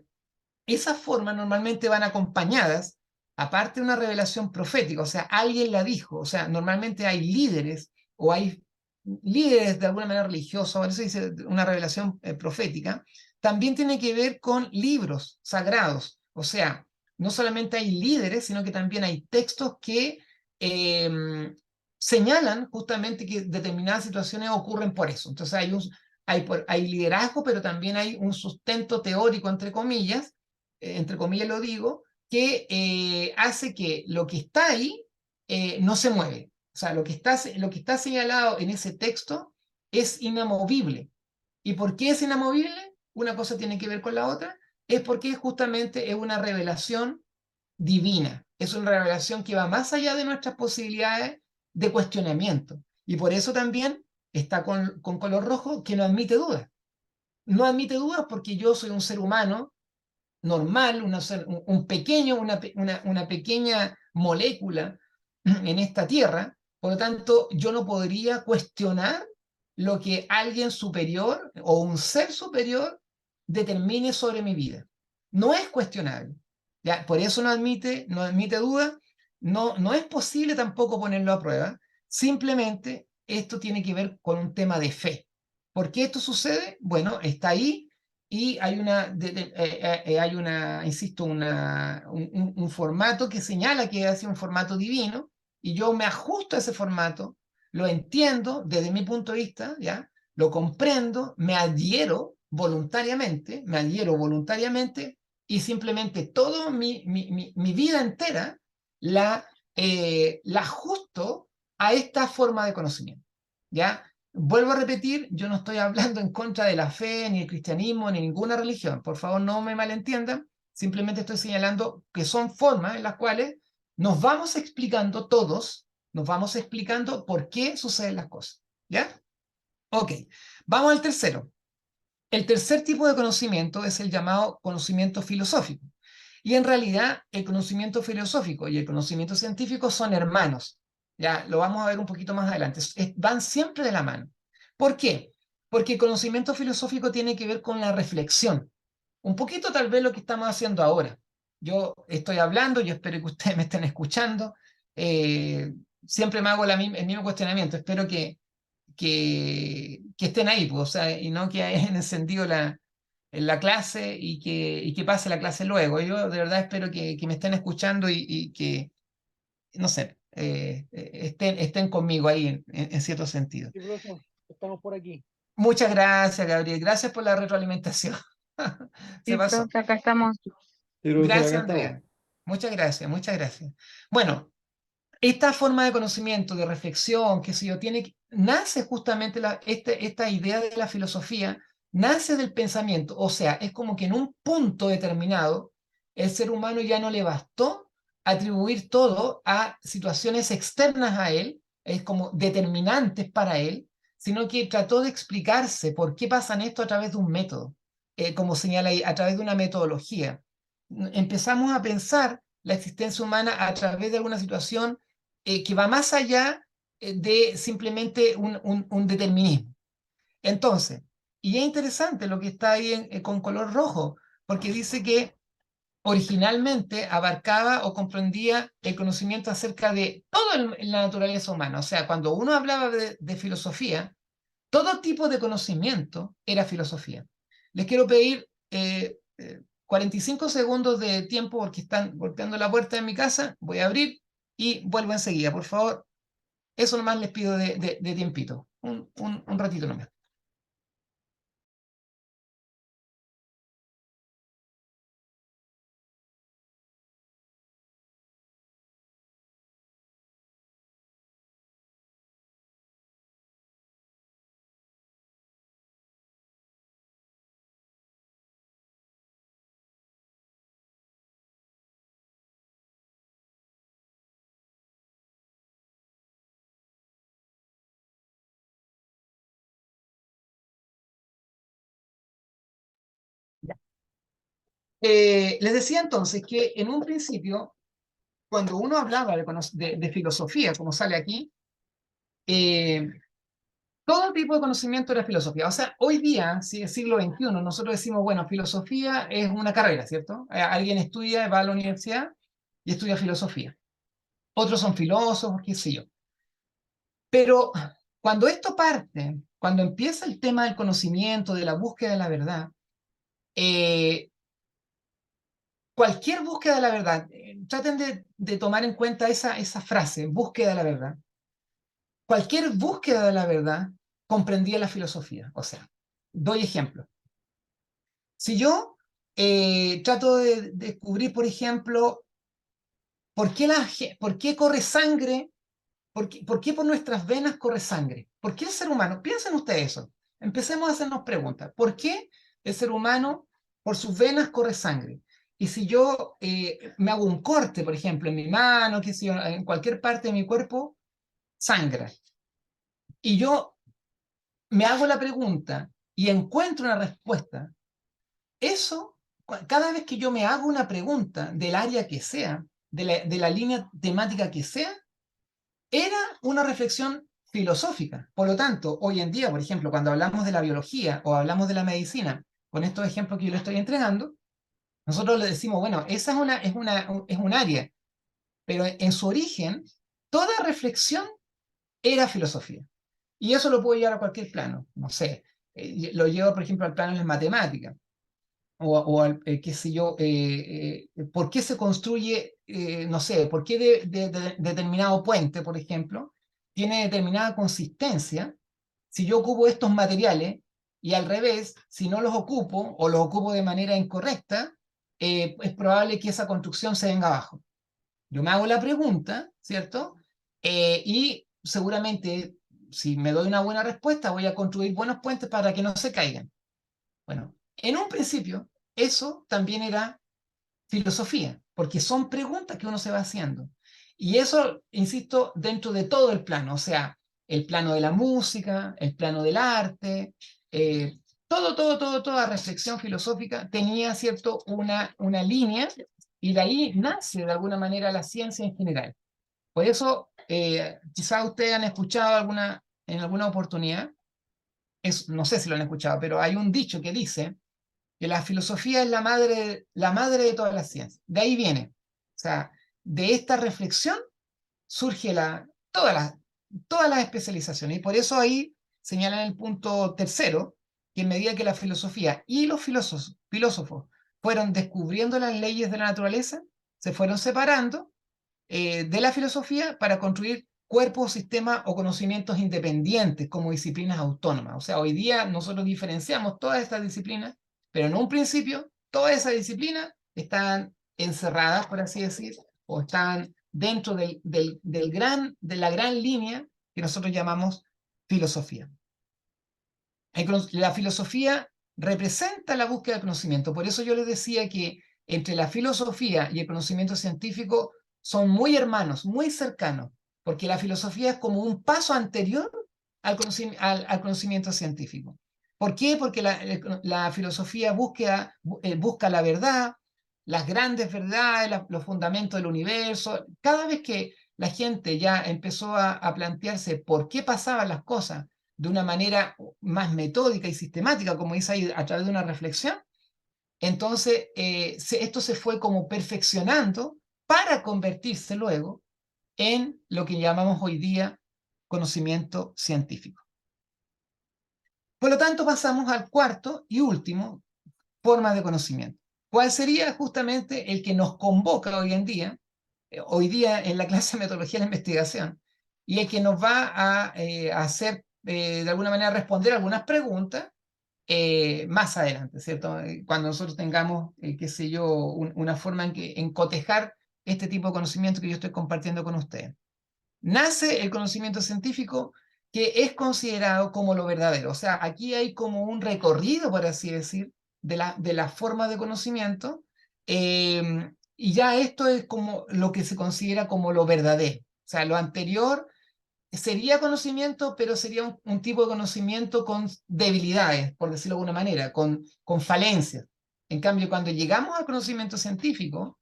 esas formas normalmente van acompañadas, aparte de una revelación profética, o sea, alguien la dijo, o sea, normalmente hay líderes o hay líderes de alguna manera religiosa, por eso dice una revelación profética, también tiene que ver con libros sagrados, o sea, no solamente hay líderes, sino que también hay textos que señalan justamente que determinadas situaciones ocurren por eso. Entonces hay liderazgo, pero también hay un sustento teórico, entre comillas lo digo, que hace que lo que está ahí no se mueve. O sea, lo que está señalado en ese texto es inamovible. ¿Y por qué es inamovible? Una cosa tiene que ver con la otra. Es porque justamente es una revelación divina. Es una revelación que va más allá de nuestras posibilidades de cuestionamiento. Y por eso también está con color rojo, que no admite dudas. No admite dudas porque yo soy un ser humano normal, un pequeño, una pequeña molécula en esta tierra. Por lo tanto, yo no podría cuestionar lo que alguien superior o un ser superior determine sobre mi vida. No es cuestionable. ¿Ya? Por eso no admite duda, no es posible tampoco ponerlo a prueba. Simplemente esto tiene que ver con un tema de fe. ¿Por qué esto sucede? Bueno, está ahí y hay una, insisto, un formato que señala que es un formato divino y yo me ajusto a ese formato, lo entiendo desde mi punto de vista, ¿ya? Lo comprendo, me adhiero voluntariamente y simplemente toda mi vida entera la ajusto a esta forma de conocimiento, ¿ya? Vuelvo a repetir, yo no estoy hablando en contra de la fe, ni el cristianismo, ni ninguna religión. Por favor, no me malentiendan. Simplemente estoy señalando que son formas en las cuales nos vamos explicando todos, nos vamos explicando por qué suceden las cosas. ¿Ya? Ok, vamos al tercero. El tercer tipo de conocimiento es el llamado conocimiento filosófico. Y en realidad el conocimiento filosófico y el conocimiento científico son hermanos. Ya lo vamos a ver un poquito más adelante. Van siempre de la mano. ¿Por qué? Porque el conocimiento filosófico tiene que ver con la reflexión. Un poquito tal vez lo que estamos haciendo ahora. Yo estoy hablando, yo espero que ustedes me estén escuchando. Eh, Siempre me hago el mismo cuestionamiento. Espero que estén ahí, pues, o sea, y no que hayan encendido la clase y que pase la clase luego. Yo de verdad espero que me estén escuchando y que, no sé, estén conmigo ahí en cierto sentido. Sí, profesor, estamos por aquí. Muchas gracias, Gabriel. Gracias por la retroalimentación. Se Sí, pasó. profe, acá estamos. Sí, profesor, acá Gracias, estamos. Andrea. Muchas gracias, muchas gracias. Bueno, esta forma de conocimiento, de reflexión, qué sé yo, nace justamente esta idea de la filosofía, nace del pensamiento, o sea, es como que en un punto determinado, el ser humano ya no le bastó atribuir todo a situaciones externas a él, es como determinantes para él, sino que trató de explicarse por qué pasan esto a través de un método, como señala ahí, a través de una metodología. Empezamos a pensar la existencia humana a través de alguna situación que va más allá de simplemente un determinismo. Entonces, y es interesante lo que está ahí con color rojo, porque dice que originalmente abarcaba o comprendía el conocimiento acerca de toda la naturaleza humana. O sea, cuando uno hablaba de filosofía, todo tipo de conocimiento era filosofía. Les quiero pedir 45 segundos de tiempo porque están golpeando la puerta de mi casa. Voy a abrir y vuelvo enseguida. Por favor, eso nomás les pido de tiempito. Un ratito nomás. Les decía entonces que en un principio, cuando uno hablaba de filosofía, como sale aquí, eh, todo tipo de conocimiento era filosofía. O sea, hoy día, si es siglo XXI, nosotros decimos, bueno, filosofía es una carrera, ¿cierto? Alguien estudia, va a la universidad y estudia filosofía. Otros son filósofos, qué sé yo. Pero cuando esto parte, cuando empieza el tema del conocimiento, de la búsqueda de la verdad, eh, cualquier búsqueda de la verdad, traten de tomar en cuenta esa frase, búsqueda de la verdad. Cualquier búsqueda de la verdad comprendía la filosofía. O sea, doy ejemplo. Si yo trato de descubrir, por ejemplo, por qué corre sangre, por qué por nuestras venas corre sangre, por qué el ser humano, piensen ustedes eso, empecemos a hacernos preguntas, ¿por qué el ser humano por sus venas corre sangre? Y si yo me hago un corte, por ejemplo, en mi mano, qué sé yo, en cualquier parte de mi cuerpo, sangra. Y yo me hago la pregunta y encuentro una respuesta, eso, cada vez que yo me hago una pregunta del área que sea, de la línea temática que sea, era una reflexión filosófica. Por lo tanto, hoy en día, por ejemplo, cuando hablamos de la biología o hablamos de la medicina, con estos ejemplos que yo le estoy entregando, nosotros le decimos, bueno, esa es un área, pero en su origen, toda reflexión era filosofía. Y eso lo puedo llevar a cualquier plano, no sé, lo llevo, por ejemplo, al plano de las matemáticas o al, qué sé yo, por qué se construye, no sé, por qué determinado puente, por ejemplo, tiene determinada consistencia si yo ocupo estos materiales y al revés, si no los ocupo o los ocupo de manera incorrecta, es probable que esa construcción se venga abajo. Yo me hago la pregunta, ¿cierto? Y seguramente, si me doy una buena respuesta, voy a construir buenos puentes para que no se caigan. Bueno, en un principio, eso también era filosofía, porque son preguntas que uno se va haciendo. Y eso, insisto, dentro de todo el plano, o sea, el plano de la música, el plano del arte, eh, toda reflexión filosófica tenía, ¿cierto?, una línea y de ahí nace de alguna manera la ciencia en general. Por eso, quizás ustedes han escuchado en alguna oportunidad, no sé si lo han escuchado, pero hay un dicho que dice que la filosofía es la madre de todas las ciencias. De ahí viene. O sea, de esta reflexión surge todas las especializaciones. Y por eso ahí señalan el punto tercero, que en medida que la filosofía y los filósofos fueron descubriendo las leyes de la naturaleza, se fueron separando de la filosofía para construir cuerpos, sistemas o conocimientos independientes como disciplinas autónomas. O sea, hoy día nosotros diferenciamos todas estas disciplinas, pero en un principio todas esas disciplinas están encerradas, por así decir, o están dentro de la gran línea que nosotros llamamos filosofía. La filosofía representa la búsqueda del conocimiento. Por eso yo les decía que entre la filosofía y el conocimiento científico son muy hermanos, muy cercanos, porque la filosofía es como un paso anterior al conocimiento científico. ¿Por qué? Porque la filosofía busca la verdad, las grandes verdades, los fundamentos del universo. Cada vez que la gente ya empezó a plantearse por qué pasaban las cosas de una manera más metódica y sistemática, como dice ahí, a través de una reflexión, entonces esto se fue como perfeccionando para convertirse luego en lo que llamamos hoy día conocimiento científico. Por lo tanto, pasamos al cuarto y último forma de conocimiento. ¿Cuál sería justamente el que nos convoca hoy día en la clase de metodología de la investigación, y el que nos va a hacer, de alguna manera, responder algunas preguntas más adelante, ¿cierto? Cuando nosotros tengamos, qué sé yo, una forma en cotejar este tipo de conocimiento que yo estoy compartiendo con ustedes. Nace el conocimiento científico que es considerado como lo verdadero. O sea, aquí hay como un recorrido, por así decir, de la forma de conocimiento, y ya esto es como lo que se considera como lo verdadero. O sea, lo anterior sería conocimiento, pero sería un tipo de conocimiento con debilidades, por decirlo de alguna manera, con falencias. En cambio, cuando llegamos al conocimiento científico,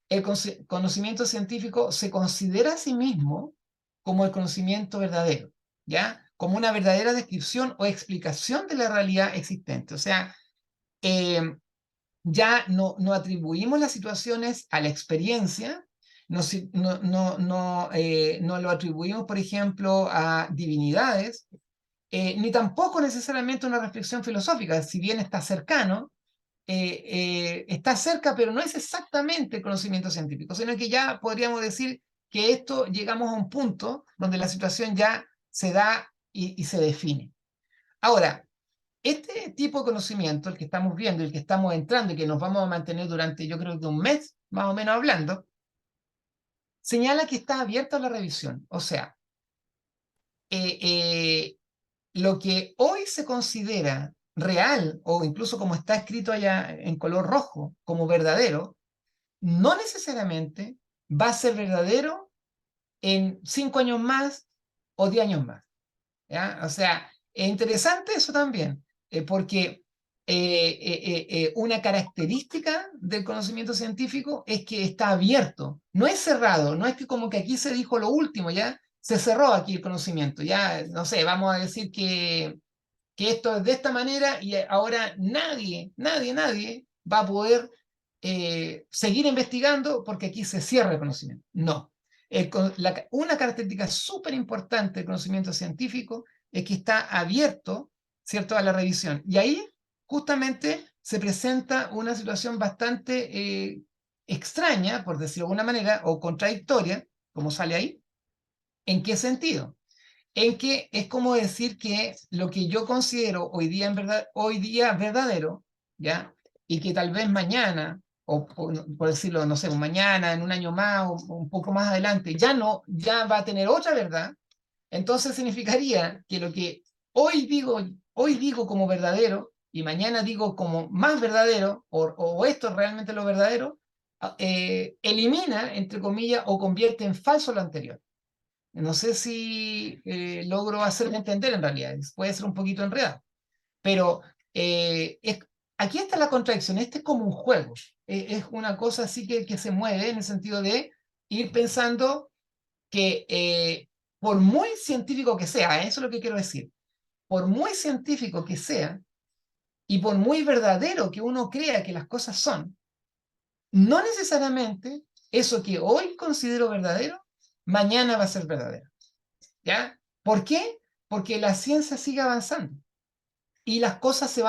el conocimiento científico se considera a sí mismo como el conocimiento verdadero, ¿ya? Como una verdadera descripción o explicación de la realidad existente. O sea, eh, ya no atribuimos las situaciones a la experiencia, no lo atribuimos, por ejemplo, a divinidades, ni tampoco necesariamente a una reflexión filosófica, si bien está cerca, pero no es exactamente el conocimiento científico, sino que ya podríamos decir que esto llegamos a un punto donde la situación ya se da y se define. Ahora, este tipo de conocimiento, el que estamos viendo, el que estamos entrando y que nos vamos a mantener durante, yo creo que un mes, más o menos hablando, señala que está abierto a la revisión. O sea, eh, eh, lo que hoy se considera real, o incluso como está escrito allá en color rojo, como verdadero, no necesariamente va a ser verdadero en 5 años más o 10 años más. ¿Ya? O sea, es interesante eso también, porque una característica del conocimiento científico es que está abierto, no es cerrado, no es que como que aquí se dijo lo último, ya se cerró aquí el conocimiento, ya, no sé, vamos a decir que esto es de esta manera y ahora nadie va a poder seguir investigando porque aquí se cierra el conocimiento. No. Una característica súper importante del conocimiento científico es que está abierto, ¿cierto?, a la revisión. Y ahí justamente se presenta una situación bastante extraña, por decirlo de alguna manera, o contradictoria, como sale ahí. ¿En qué sentido? En que es como decir que lo que yo considero hoy día verdadero, ¿ya? Y que tal vez mañana, o por decirlo, no sé, mañana, en un año más, o un poco más adelante, ya va a tener otra verdad, entonces significaría que lo que hoy digo como verdadero, y mañana digo como más verdadero, o esto es realmente lo verdadero, elimina, entre comillas, o convierte en falso lo anterior. No sé si logro hacerme entender en realidad, puede ser un poquito enredado, pero aquí está la contradicción, este es como un juego, es una cosa así que se mueve en el sentido de ir pensando que por muy científico que sea, eso es lo que quiero decir, por muy científico que sea y por muy verdadero que uno crea que las cosas son, no necesariamente eso que hoy considero verdadero, mañana va a ser verdadero. ¿Ya? ¿Por qué? Porque la ciencia sigue avanzando y las cosas se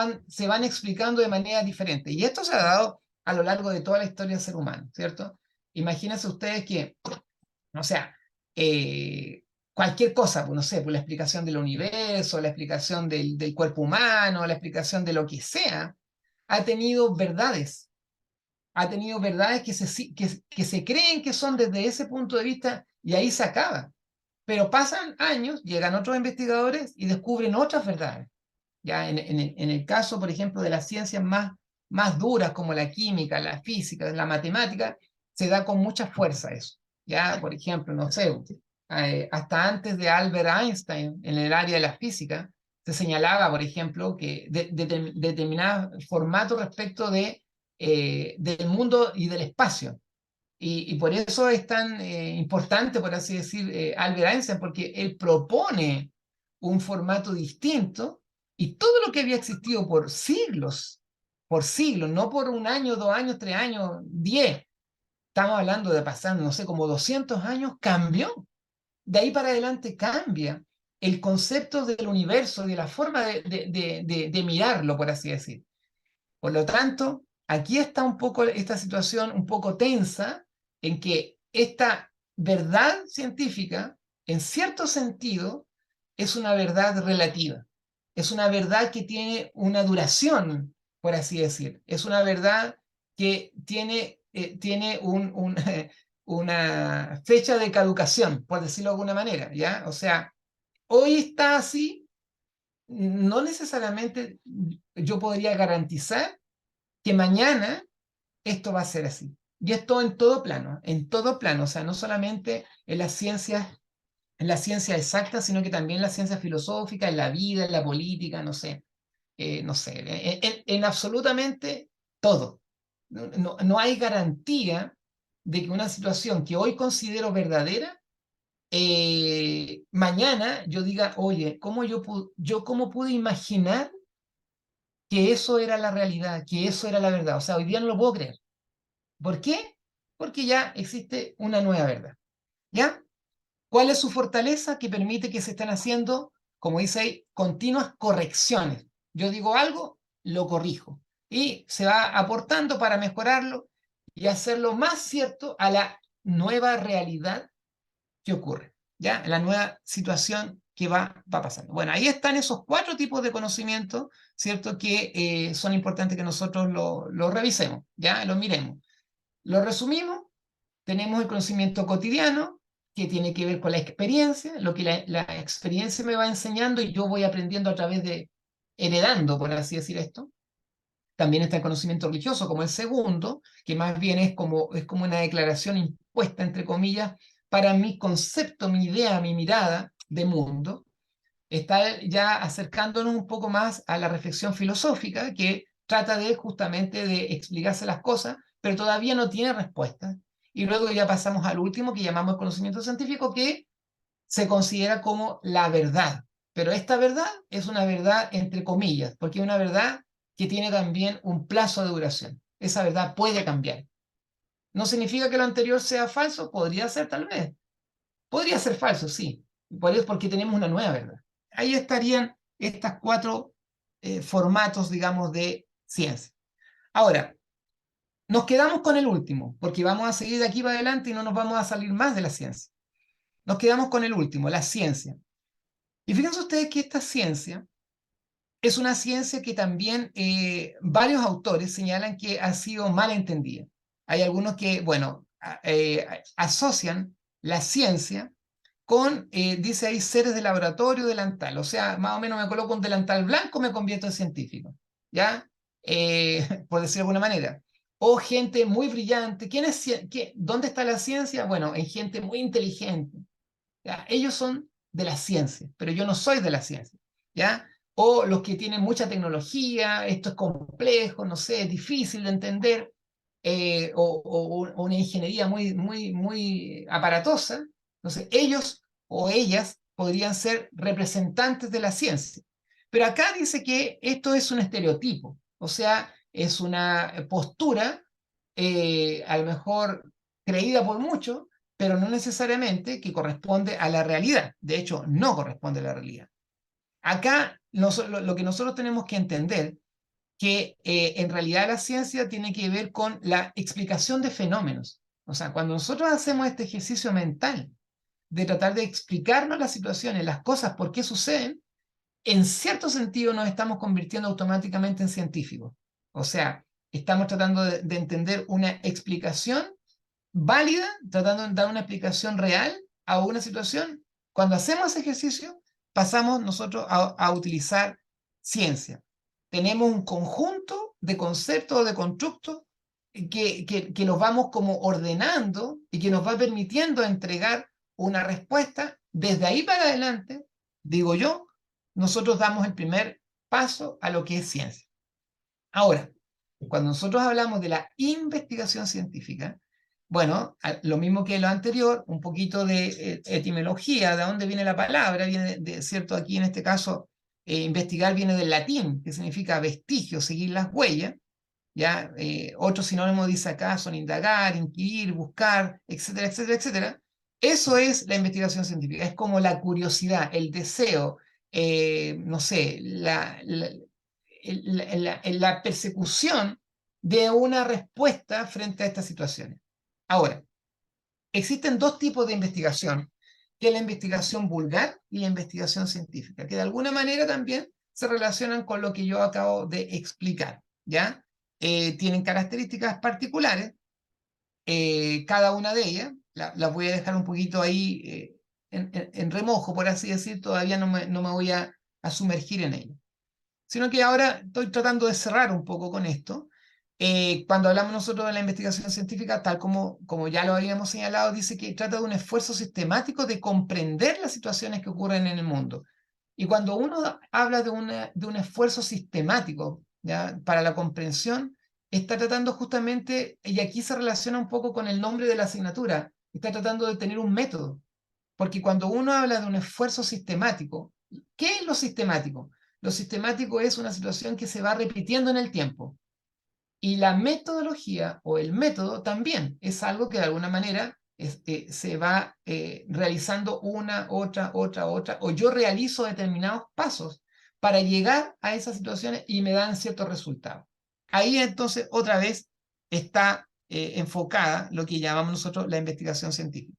van explicando de manera diferente. Y esto se ha dado a lo largo de toda la historia del ser humano, ¿cierto? Imagínense ustedes que, o sea, cualquier cosa, pues, no sé, pues la explicación del universo, la explicación del cuerpo humano, la explicación de lo que sea, ha tenido verdades. Ha tenido verdades que se creen que son desde ese punto de vista y ahí se acaba. Pero pasan años, llegan otros investigadores y descubren otras verdades. Ya en el caso, por ejemplo, de las ciencias más duras como la química, la física, la matemática, se da con mucha fuerza eso. Ya, por ejemplo, no sé, hasta antes de Albert Einstein, en el área de la física, se señalaba, por ejemplo, que determinados formatos respecto del mundo y del espacio. Y por eso es tan importante, por así decir, Albert Einstein, porque él propone un formato distinto y todo lo que había existido por siglos, no por un año, 2 años, 3 años, 10, estamos hablando de pasar, no sé, como 200 años, cambió. De ahí para adelante cambia el concepto del universo, de la forma de mirarlo, por así decir. Por lo tanto, aquí está un poco esta situación un poco tensa en que esta verdad científica, en cierto sentido, es una verdad relativa. Es una verdad que tiene una duración, por así decir. Es una verdad que tiene una fecha de caducación, por decirlo de alguna manera, ¿ya? O sea, hoy está así, no necesariamente yo podría garantizar que mañana esto va a ser así. Y esto en todo plano, o sea, no solamente en la ciencia exacta, sino que también en la ciencia filosófica, en la vida, en la política, no sé, no sé, en absolutamente todo. No hay garantía de que una situación que hoy considero verdadera, mañana yo diga, oye, ¿cómo pude imaginar que eso era la realidad, que eso era la verdad? O sea, hoy día no lo puedo creer. ¿Por qué? Porque ya existe una nueva verdad. ¿Ya? ¿Cuál es su fortaleza? Que permite que se estén haciendo, como dice ahí, continuas correcciones. Yo digo algo, lo corrijo. Y se va aportando para mejorarlo y hacerlo más cierto a la nueva realidad que ocurre, ¿ya? La nueva situación que va pasando. Bueno, ahí están esos 4 tipos de conocimiento, ¿cierto? Que son importantes que nosotros lo revisemos, ¿ya? Lo miremos. Lo resumimos. Tenemos el conocimiento cotidiano, que tiene que ver con la experiencia, lo que la experiencia me va enseñando y yo voy aprendiendo a través de, heredando, por así decir esto. También está el conocimiento religioso como el segundo, que más bien es como una declaración impuesta, entre comillas, para mi concepto, mi idea, mi mirada de mundo. Está ya acercándonos un poco más a la reflexión filosófica, que trata de justamente de explicarse las cosas, pero todavía no tiene respuesta. Y luego ya pasamos al último que llamamos conocimiento científico, que se considera como la verdad. Pero esta verdad es una verdad entre comillas, porque es una verdad que tiene también un plazo de duración. Esa verdad puede cambiar. No significa que lo anterior sea falso, podría ser tal vez. Podría ser falso, sí. Por eso, porque tenemos una nueva verdad. Ahí estarían estas 4 formatos, digamos, de ciencia. Ahora, nos quedamos con el último, porque vamos a seguir de aquí para adelante y no nos vamos a salir más de la ciencia. Nos quedamos con el último, la ciencia. Y fíjense ustedes que esta ciencia es una ciencia que también varios autores señalan que ha sido mal entendida. Hay algunos que, bueno, asocian la ciencia con, dice ahí, seres de laboratorio, delantal. O sea, más o menos me coloco un delantal blanco, me convierto en científico. ¿Ya? Por decirlo de alguna manera. O gente muy brillante. ¿Dónde está la ciencia? Bueno, en gente muy inteligente. ¿Ya? Ellos son de la ciencia, pero yo no soy de la ciencia. ¿Ya? O los que tienen mucha tecnología, esto es complejo, no sé, es difícil de entender, o una ingeniería muy, muy, muy aparatosa. Entonces, ellos o ellas podrían ser representantes de la ciencia. Pero acá dice que esto es un estereotipo, o sea, es una postura, a lo mejor creída por muchos, pero no necesariamente que corresponde a la realidad. De hecho, no corresponde a la realidad. Acá lo que nosotros tenemos que entender que en realidad la ciencia tiene que ver con la explicación de fenómenos. O sea, cuando nosotros hacemos este ejercicio mental de tratar de explicarnos las situaciones, las cosas, por qué suceden, en cierto sentido nos estamos convirtiendo automáticamente en científicos. O sea, estamos tratando de entender una explicación válida, tratando de dar una explicación real a una situación. Cuando hacemos ese ejercicio, pasamos nosotros a utilizar ciencia. Tenemos un conjunto de conceptos o de constructos que los vamos como ordenando y que nos va permitiendo entregar una respuesta. Desde ahí para adelante, digo yo, nosotros damos el primer paso a lo que es ciencia. Ahora, cuando nosotros hablamos de la investigación científica, bueno, lo mismo que lo anterior, un poquito de etimología, de dónde viene la palabra, viene de, cierto, aquí en este caso, investigar viene del latín, que significa vestigio, seguir las huellas, ¿ya? Otro sinónimo dice acá son indagar, inquirir, buscar, etcétera, etcétera, etcétera. Eso es la investigación científica, es como la curiosidad, el deseo, no sé, la persecución de una respuesta frente a estas situaciones. Ahora, existen 2 tipos de investigación, que es la investigación vulgar y la investigación científica, que de alguna manera también se relacionan con lo que yo acabo de explicar, ¿ya? Tienen características particulares, cada una de ellas, las voy a dejar un poquito ahí en remojo, por así decir, todavía no me voy a sumergir en ello. Sino que ahora estoy tratando de cerrar un poco con esto. Cuando hablamos nosotros de la investigación científica, tal como ya lo habíamos señalado, dice que trata de un esfuerzo sistemático de comprender las situaciones que ocurren en el mundo. Y cuando uno habla de un esfuerzo sistemático, ¿ya?, para la comprensión, está tratando justamente, y aquí se relaciona un poco con el nombre de la asignatura, está tratando de tener un método. Porque cuando uno habla de un esfuerzo sistemático, ¿qué es lo sistemático? Lo sistemático es una situación que se va repitiendo en el tiempo. Y la metodología o el método también es algo que de alguna manera se va realizando una, otra, o yo realizo determinados pasos para llegar a esas situaciones y me dan ciertos resultados. Ahí entonces otra vez está enfocada lo que llamamos nosotros la investigación científica.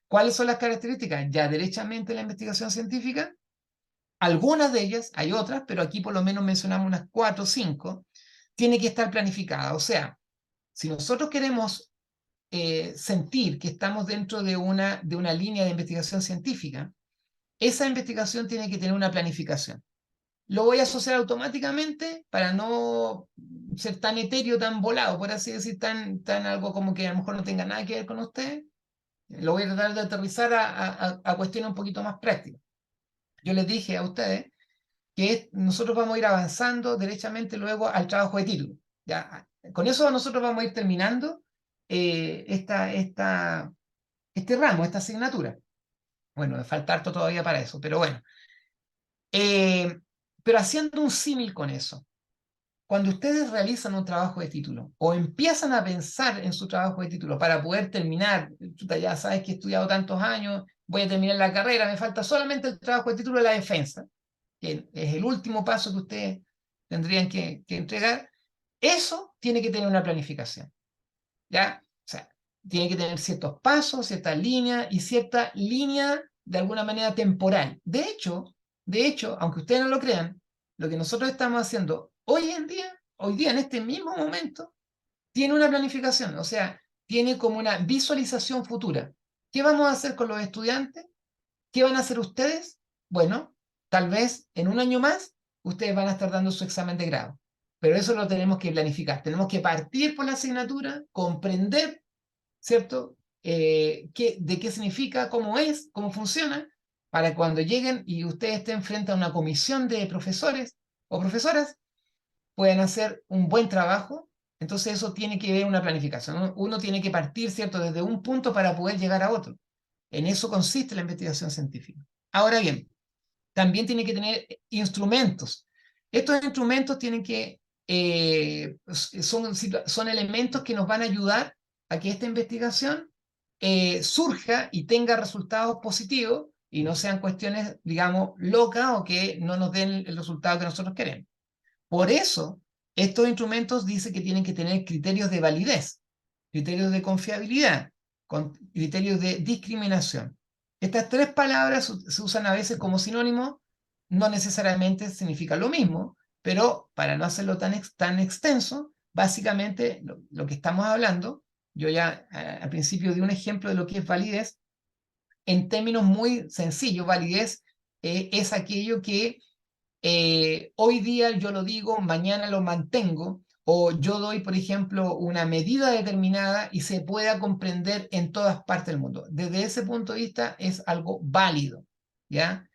¿Cuáles son las características? Ya derechamente la investigación científica, algunas de ellas, hay otras, pero aquí por lo menos mencionamos unas 4 o 5, tiene que estar planificada. O sea, si nosotros queremos sentir que estamos dentro de una línea de investigación científica, esa investigación tiene que tener una planificación. Lo voy a asociar automáticamente para no ser tan etéreo, tan volado, por así decir, tan algo como que a lo mejor no tenga nada que ver con usted. Lo voy a tratar de aterrizar a cuestiones un poquito más prácticas. Yo les dije a ustedes que nosotros vamos a ir avanzando derechamente luego al trabajo de título. ¿Ya? Con eso nosotros vamos a ir terminando este ramo, esta asignatura. Bueno, me falta harto todavía para eso, pero bueno. Pero haciendo un símil con eso, cuando ustedes realizan un trabajo de título o empiezan a pensar en su trabajo de título para poder terminar, ya sabes que he estudiado tantos años, voy a terminar la carrera, me falta solamente el trabajo de título de la defensa, que es el último paso que ustedes tendrían que entregar, eso tiene que tener una planificación, ¿ya? O sea, tiene que tener ciertos pasos, ciertas líneas y cierta línea de alguna manera temporal. De hecho, aunque ustedes no lo crean, lo que nosotros estamos haciendo hoy día en este mismo momento, tiene una planificación, o sea, tiene como una visualización futura. ¿Qué vamos a hacer con los estudiantes? ¿Qué van a hacer ustedes? Bueno, tal vez en un año más ustedes van a estar dando su examen de grado, pero eso lo tenemos que planificar. Tenemos que partir por la asignatura, comprender, ¿cierto? De qué significa, cómo es, cómo funciona, para cuando lleguen y ustedes estén frente a una comisión de profesores o profesoras, puedan hacer un buen trabajo. Entonces eso tiene que ver una planificación. Uno tiene que partir, ¿cierto?, desde un punto para poder llegar a otro. En eso consiste la investigación científica. Ahora bien, también tiene que tener instrumentos. Estos instrumentos tienen que, son elementos que nos van a ayudar a que esta investigación surja y tenga resultados positivos y no sean cuestiones, digamos, locas o que no nos den el resultado que nosotros queremos. Por eso, estos instrumentos dicen que tienen que tener criterios de validez, criterios de confiabilidad, criterios de discriminación. Estas tres palabras se usan a veces como sinónimo, no necesariamente significan lo mismo, pero para no hacerlo tan extenso, básicamente lo que estamos hablando, yo ya al principio di un ejemplo de lo que es validez, en términos muy sencillos, validez es aquello que hoy día yo lo digo, mañana lo mantengo, o yo doy, por ejemplo, una medida determinada y se pueda comprender en todas partes del mundo. Desde ese punto de vista es algo válido, ¿ya?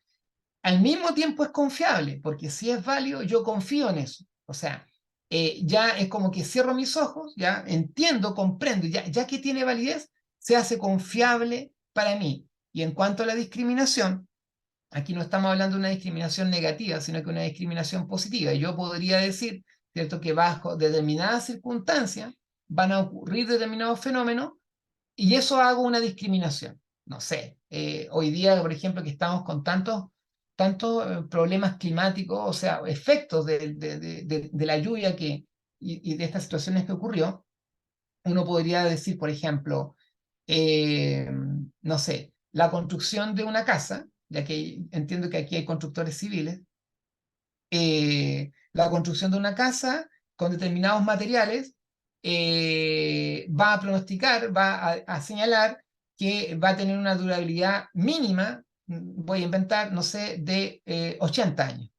Al mismo tiempo es confiable, porque si es válido, yo confío en eso. O sea, ya es como que cierro mis ojos, ya entiendo, comprendo, ya que tiene validez, se hace confiable para mí. Y en cuanto a la discriminación, aquí no estamos hablando de una discriminación negativa, sino que una discriminación positiva. Yo podría decir, ¿cierto?, que bajo determinadas circunstancias van a ocurrir determinados fenómenos y eso hago una discriminación. No sé, hoy día, por ejemplo, que estamos con tantos problemas climáticos, o sea, efectos de la lluvia y de estas situaciones que ocurrió, uno podría decir, por ejemplo, no sé, la construcción de una casa, ya que entiendo que aquí hay constructores civiles, la construcción de una casa con determinados materiales va a pronosticar, va a señalar que va a tener una durabilidad mínima, voy a inventar, no sé, de 80 años,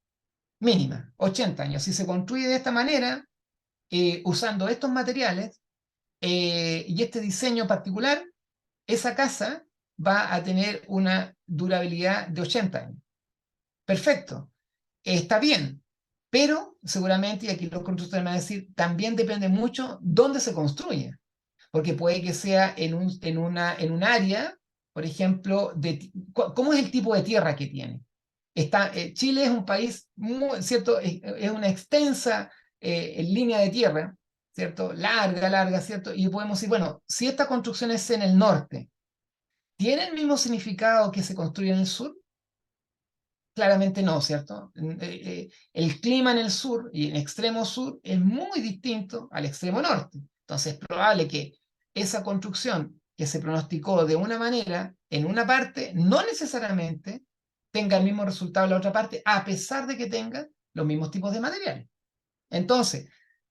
mínima, 80 años. Si se construye de esta manera, usando estos materiales y este diseño particular, esa casa va a tener una durabilidad de 80 años. Perfecto, está bien, Pero seguramente, y aquí los constructores van a decir, también depende mucho dónde se construye, porque puede que sea en un área, por ejemplo, ¿cómo es el tipo de tierra que tiene? Chile es un país, ¿cierto? Es una extensa línea de tierra, ¿cierto? Larga, larga, ¿cierto? Y podemos decir, bueno, si esta construcción es en el norte, ¿tiene el mismo significado que se construye en el sur? Claramente no, ¿cierto? El clima en el sur y en el extremo sur es muy distinto al extremo norte. Entonces es probable que esa construcción que se pronosticó de una manera en una parte no necesariamente tenga el mismo resultado en la otra parte, a pesar de que tenga los mismos tipos de materiales. Entonces,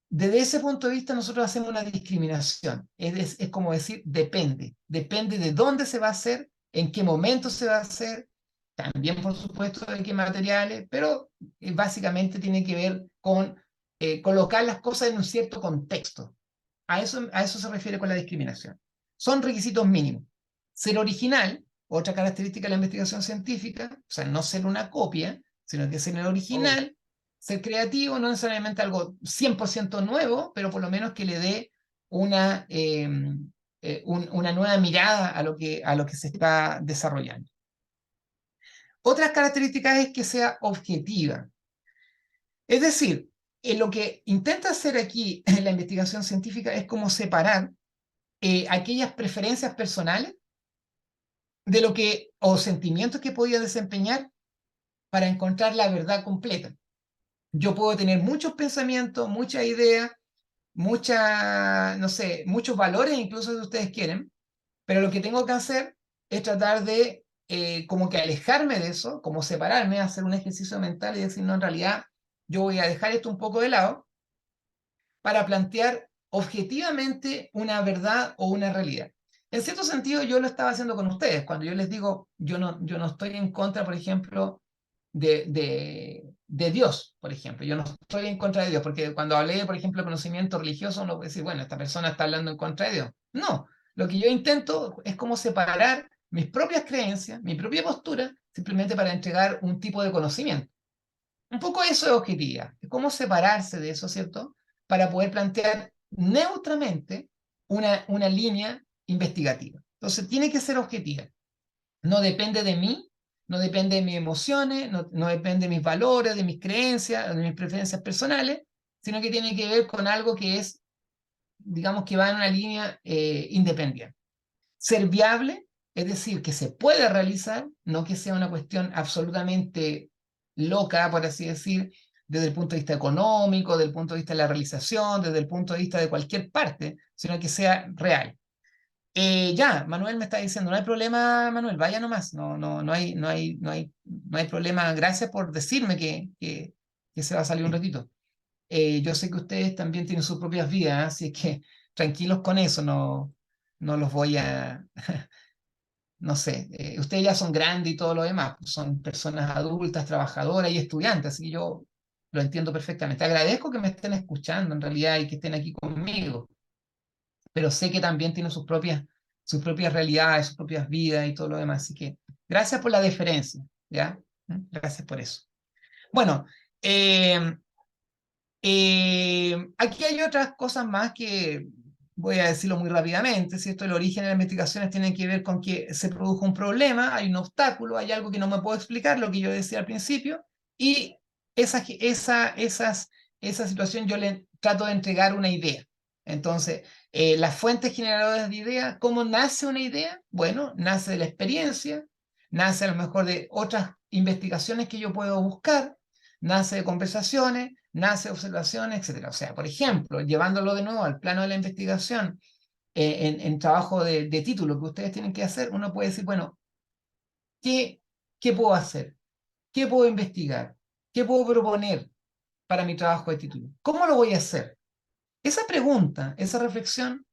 desde ese punto de vista nosotros hacemos una discriminación. Es como decir, depende de dónde se va a hacer, en qué momento se va a hacer, también por supuesto de qué materiales, pero básicamente tiene que ver con colocar las cosas en un cierto contexto. A eso se refiere con la discriminación. Son requisitos mínimos. Ser original, otra característica de la investigación científica, o sea, no ser una copia, sino que ser el Oh, original, ser creativo, no necesariamente algo 100% nuevo, pero por lo menos que le dé una nueva mirada a lo que se está desarrollando. Otras características es que sea objetiva. Es decir, lo que intenta hacer aquí en la investigación científica es como separar aquellas preferencias personales de lo que, o sentimientos que podía desempeñar para encontrar la verdad completa. Yo puedo tener muchos pensamientos, muchas ideas, no sé, muchos valores, incluso si ustedes quieren, pero lo que tengo que hacer es tratar de como que alejarme de eso, como separarme, hacer un ejercicio mental y decir, no, en realidad yo voy a dejar esto un poco de lado para plantear objetivamente una verdad o una realidad. En cierto sentido, yo lo estaba haciendo con ustedes. Cuando yo les digo, yo no estoy en contra, por ejemplo, de Dios, por ejemplo. Yo no estoy en contra de Dios, porque cuando hablé, por ejemplo, de conocimiento religioso, uno puede decir, bueno, esta persona está hablando en contra de Dios. No, lo que yo intento es como separar mis propias creencias, mi propia postura, simplemente para entregar un tipo de conocimiento. Un poco eso es objetividad, es cómo separarse de eso, ¿cierto? Para poder plantear neutramente una línea investigativa. Entonces, tiene que ser objetiva. No depende de mí, no depende de mis emociones, no depende de mis valores, de mis creencias, de mis preferencias personales, sino que tiene que ver con algo que es, digamos, que va en una línea independiente. Ser viable, es decir, que se pueda realizar, no que sea una cuestión absolutamente loca, por así decir, desde el punto de vista económico, desde el punto de vista de la realización, desde el punto de vista de cualquier parte, sino que sea real. Ya, Manuel me está diciendo, no hay problema, Manuel, vaya nomás, no hay problema, gracias por decirme que se va a salir un ratito. Yo sé que ustedes también tienen sus propias vidas, así que tranquilos con eso, no los voy a, no sé, ustedes ya son grandes y todo lo demás, pues son personas adultas, trabajadoras y estudiantes, así que yo lo entiendo perfectamente. Agradezco que me estén escuchando en realidad y que estén aquí conmigo, pero sé que también tienen sus propias realidades, sus propias vidas y todo lo demás, así que gracias por la deferencia, ¿ya? Gracias por eso. Bueno, eh, aquí hay otras cosas más que voy a decirlo muy rápidamente, ¿cierto? El origen de las investigaciones tiene que ver con que se produjo un problema, hay un obstáculo, hay algo que no me puedo explicar, lo que yo decía al principio, y esa situación yo le trato de entregar una idea. Entonces, las fuentes generadoras de ideas, ¿cómo nace una idea? Bueno, nace de la experiencia, nace a lo mejor de otras investigaciones que yo puedo buscar, nace de conversaciones, nace de observaciones, etcétera. O sea, por ejemplo, llevándolo de nuevo al plano de la investigación, en trabajo de título que ustedes tienen que hacer, uno puede decir, bueno, ¿qué, qué puedo hacer? ¿Qué puedo investigar? ¿Qué puedo proponer para mi trabajo de título? ¿Cómo lo voy a hacer? Esa pregunta, esa reflexión,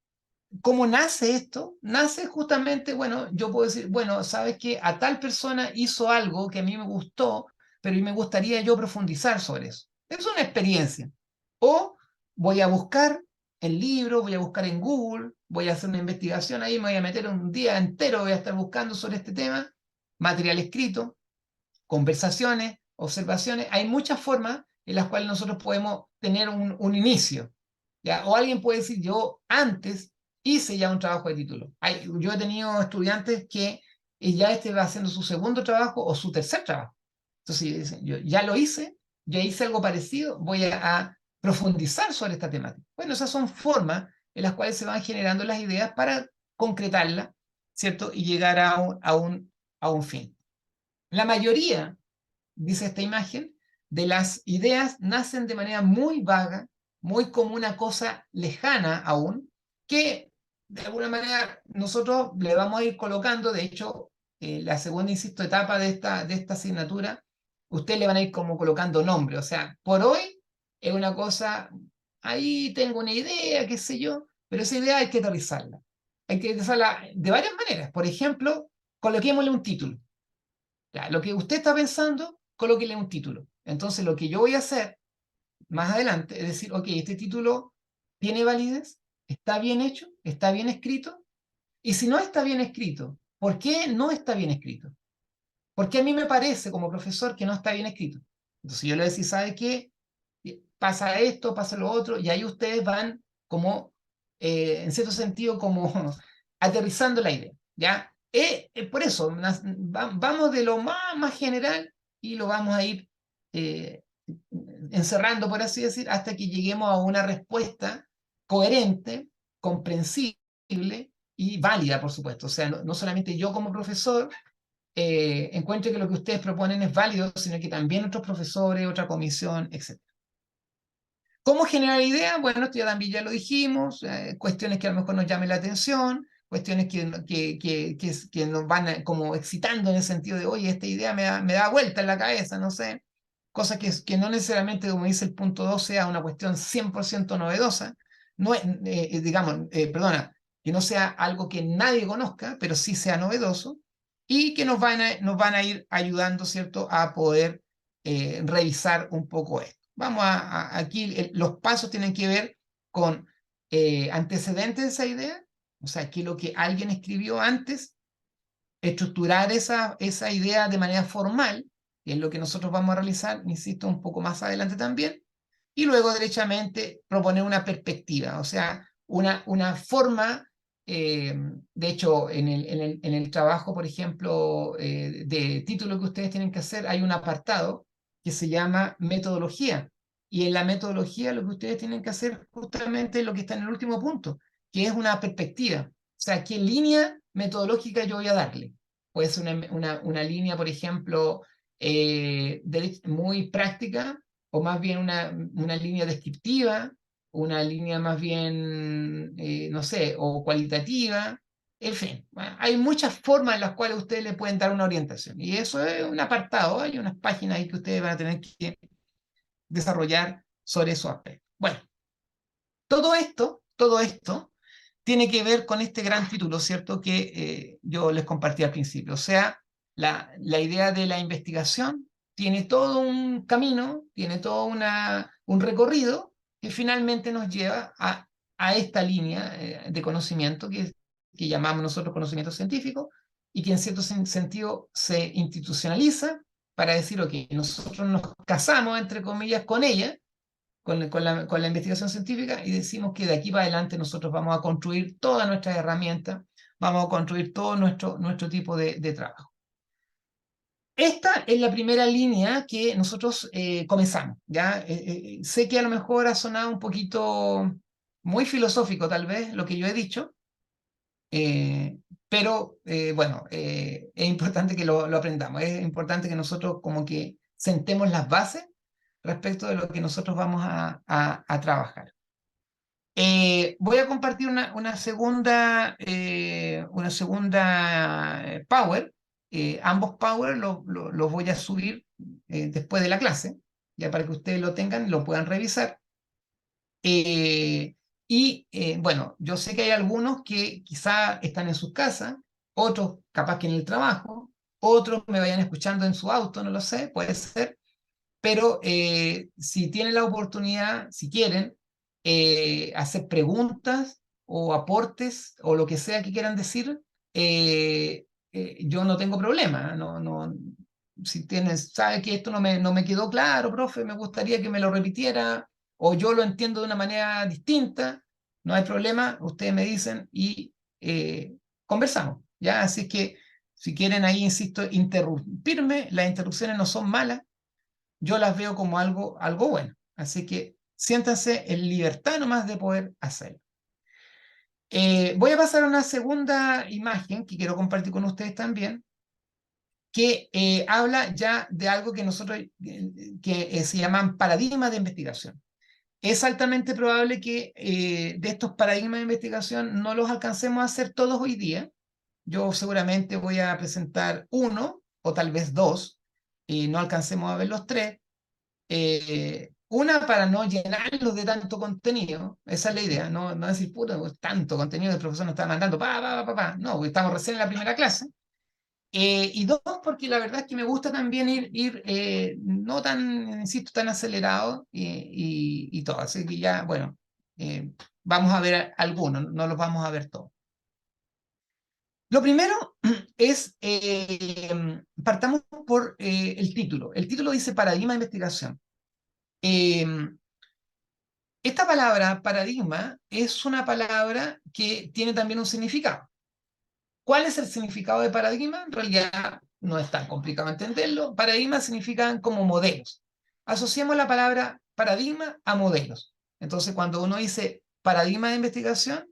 ¿cómo nace esto? Nace justamente, bueno, yo puedo decir, bueno, sabes que a tal persona hizo algo que a mí me gustó, pero a mí me gustaría yo profundizar sobre eso. Es una experiencia. O voy a buscar el libro, voy a buscar en Google, voy a hacer una investigación ahí, me voy a meter un día entero, voy a estar buscando sobre este tema, material escrito, conversaciones, observaciones. Hay muchas formas en las cuales nosotros podemos tener un inicio, ¿ya? O alguien puede decir, yo antes hice ya un trabajo de título. Yo he tenido estudiantes que ya este va haciendo su segundo trabajo o su tercer trabajo. Entonces, dicen, yo ya lo hice, ya hice algo parecido, voy a profundizar sobre esta temática. Bueno, esas son formas en las cuales se van generando las ideas para concretarlas, ¿cierto? Y llegar a un fin. La mayoría, dice esta imagen, de las ideas nacen de manera muy vaga, muy como una cosa lejana aún, que de alguna manera nosotros le vamos a ir colocando. De hecho, la segunda, insisto, etapa de esta asignatura, ustedes le van a ir como colocando nombre. O sea, por hoy es una cosa, ahí tengo una idea, qué sé yo, pero esa idea hay que aterrizarla. Hay que aterrizarla de varias maneras. Por ejemplo, coloquémosle un título. Ya, lo que usted está pensando, colóquele un título. Entonces, lo que yo voy a hacer más adelante es decir, ok, este título tiene validez, está bien hecho, está bien escrito, y si no está bien escrito, ¿por qué no está bien escrito? Porque a mí me parece como profesor que no está bien escrito. Entonces yo le decía, ¿sabe qué? Pasa esto, pasa lo otro, y ahí ustedes van como, en cierto sentido, como aterrizando la idea, ¿ya? Por eso, vamos de lo más general y lo vamos a ir eh, encerrando, por así decir, hasta que lleguemos a una respuesta coherente, comprensible y válida, por supuesto. O sea, no solamente yo como profesor encuentre que lo que ustedes proponen es válido, sino que también otros profesores, otra comisión, etc. ¿Cómo generar ideas? Bueno, esto ya también ya lo dijimos, cuestiones que a lo mejor nos llamen la atención, cuestiones que nos van como excitando en el sentido de, oye, esta idea me da vuelta en la cabeza, no sé, cosas que no necesariamente, como dice el punto 2, sea una cuestión 100% novedosa, no es, digamos, perdona, que no sea algo que nadie conozca, pero sí sea novedoso, y que nos van a ir ayudando, ¿cierto?, a poder revisar un poco esto. Vamos aquí, los pasos tienen que ver con antecedentes de esa idea, o sea, que lo que alguien escribió antes, estructurar esa idea de manera formal, que es lo que nosotros vamos a realizar, insisto, un poco más adelante también, y luego derechamente proponer una perspectiva, o sea, una forma, de hecho, en el trabajo, por ejemplo, de título que ustedes tienen que hacer, hay un apartado que se llama metodología, y en la metodología lo que ustedes tienen que hacer justamente es lo que está en el último punto, que es una perspectiva, o sea, qué línea metodológica yo voy a darle. Puede ser una línea, por ejemplo, muy práctica, o más bien una línea descriptiva, una línea más bien, no sé, o cualitativa. En fin, hay muchas formas en las cuales ustedes le pueden dar una orientación. Y eso es un apartado, hay unas páginas ahí que ustedes van a tener que desarrollar sobre esos aspectos. Bueno, todo esto tiene que ver con este gran título, ¿cierto?, que yo les compartí al principio. O sea, la idea de la investigación tiene todo un camino, tiene todo un recorrido que finalmente nos lleva a esta línea de conocimiento que llamamos nosotros conocimiento científico y que en cierto sentido se institucionaliza para decir, ok, nosotros nos casamos, entre comillas, con ella, con la investigación científica, y decimos que de aquí para adelante nosotros vamos a construir todas nuestras herramientas, vamos a construir todo nuestro tipo de trabajo. Esta es la primera línea que nosotros comenzamos, ¿ya? Sé que a lo mejor ha sonado un poquito muy filosófico tal vez lo que yo he dicho, pero bueno, es importante que lo aprendamos, es importante que nosotros como que sentemos las bases respecto de lo que nosotros vamos a trabajar. Voy a compartir una segunda Power. Ambos Power los voy a subir después de la clase, ya para que ustedes lo tengan y lo puedan revisar. Bueno, yo sé que hay algunos que quizá están en sus casas, otros capaz que en el trabajo, otros me vayan escuchando en su auto, no lo sé, puede ser, pero si tienen la oportunidad, si quieren, hacer preguntas o aportes o lo que sea que quieran decir, yo no tengo problema, no, no, si tienes, sabe que esto no me quedó claro, profe, me gustaría que me lo repitiera, o yo lo entiendo de una manera distinta, no hay problema, ustedes me dicen y conversamos, ¿ya? Así es que si quieren ahí, insisto, interrumpirme, las interrupciones no son malas, yo las veo como algo bueno. Así que siéntanse en libertad nomás de poder hacerlo. Voy a pasar a una segunda imagen que quiero compartir con ustedes también, que habla ya de algo que nosotros, se llaman paradigmas de investigación. Es altamente probable que de estos paradigmas de investigación no los alcancemos a hacer todos hoy día. Yo seguramente voy a presentar uno o tal vez dos, y no alcancemos a ver los tres. Una, para no llenarlos de tanto contenido, esa es la idea, no decir, puta, pues, tanto contenido el profesor nos está mandando, no, porque estamos recién en la primera clase. Y dos, porque la verdad es que me gusta también ir no tan, insisto, tan acelerado y todo. Así que ya, bueno, vamos a ver algunos, no los vamos a ver todos. Lo primero es, partamos por el título. El título dice Paradigma de Investigación. Esta palabra, paradigma, es una palabra que tiene también un significado. ¿Cuál es el significado de paradigma? En realidad no es tan complicado entenderlo. Paradigmas significan como modelos. Asociamos la palabra paradigma a modelos. Entonces, cuando uno dice paradigma de investigación,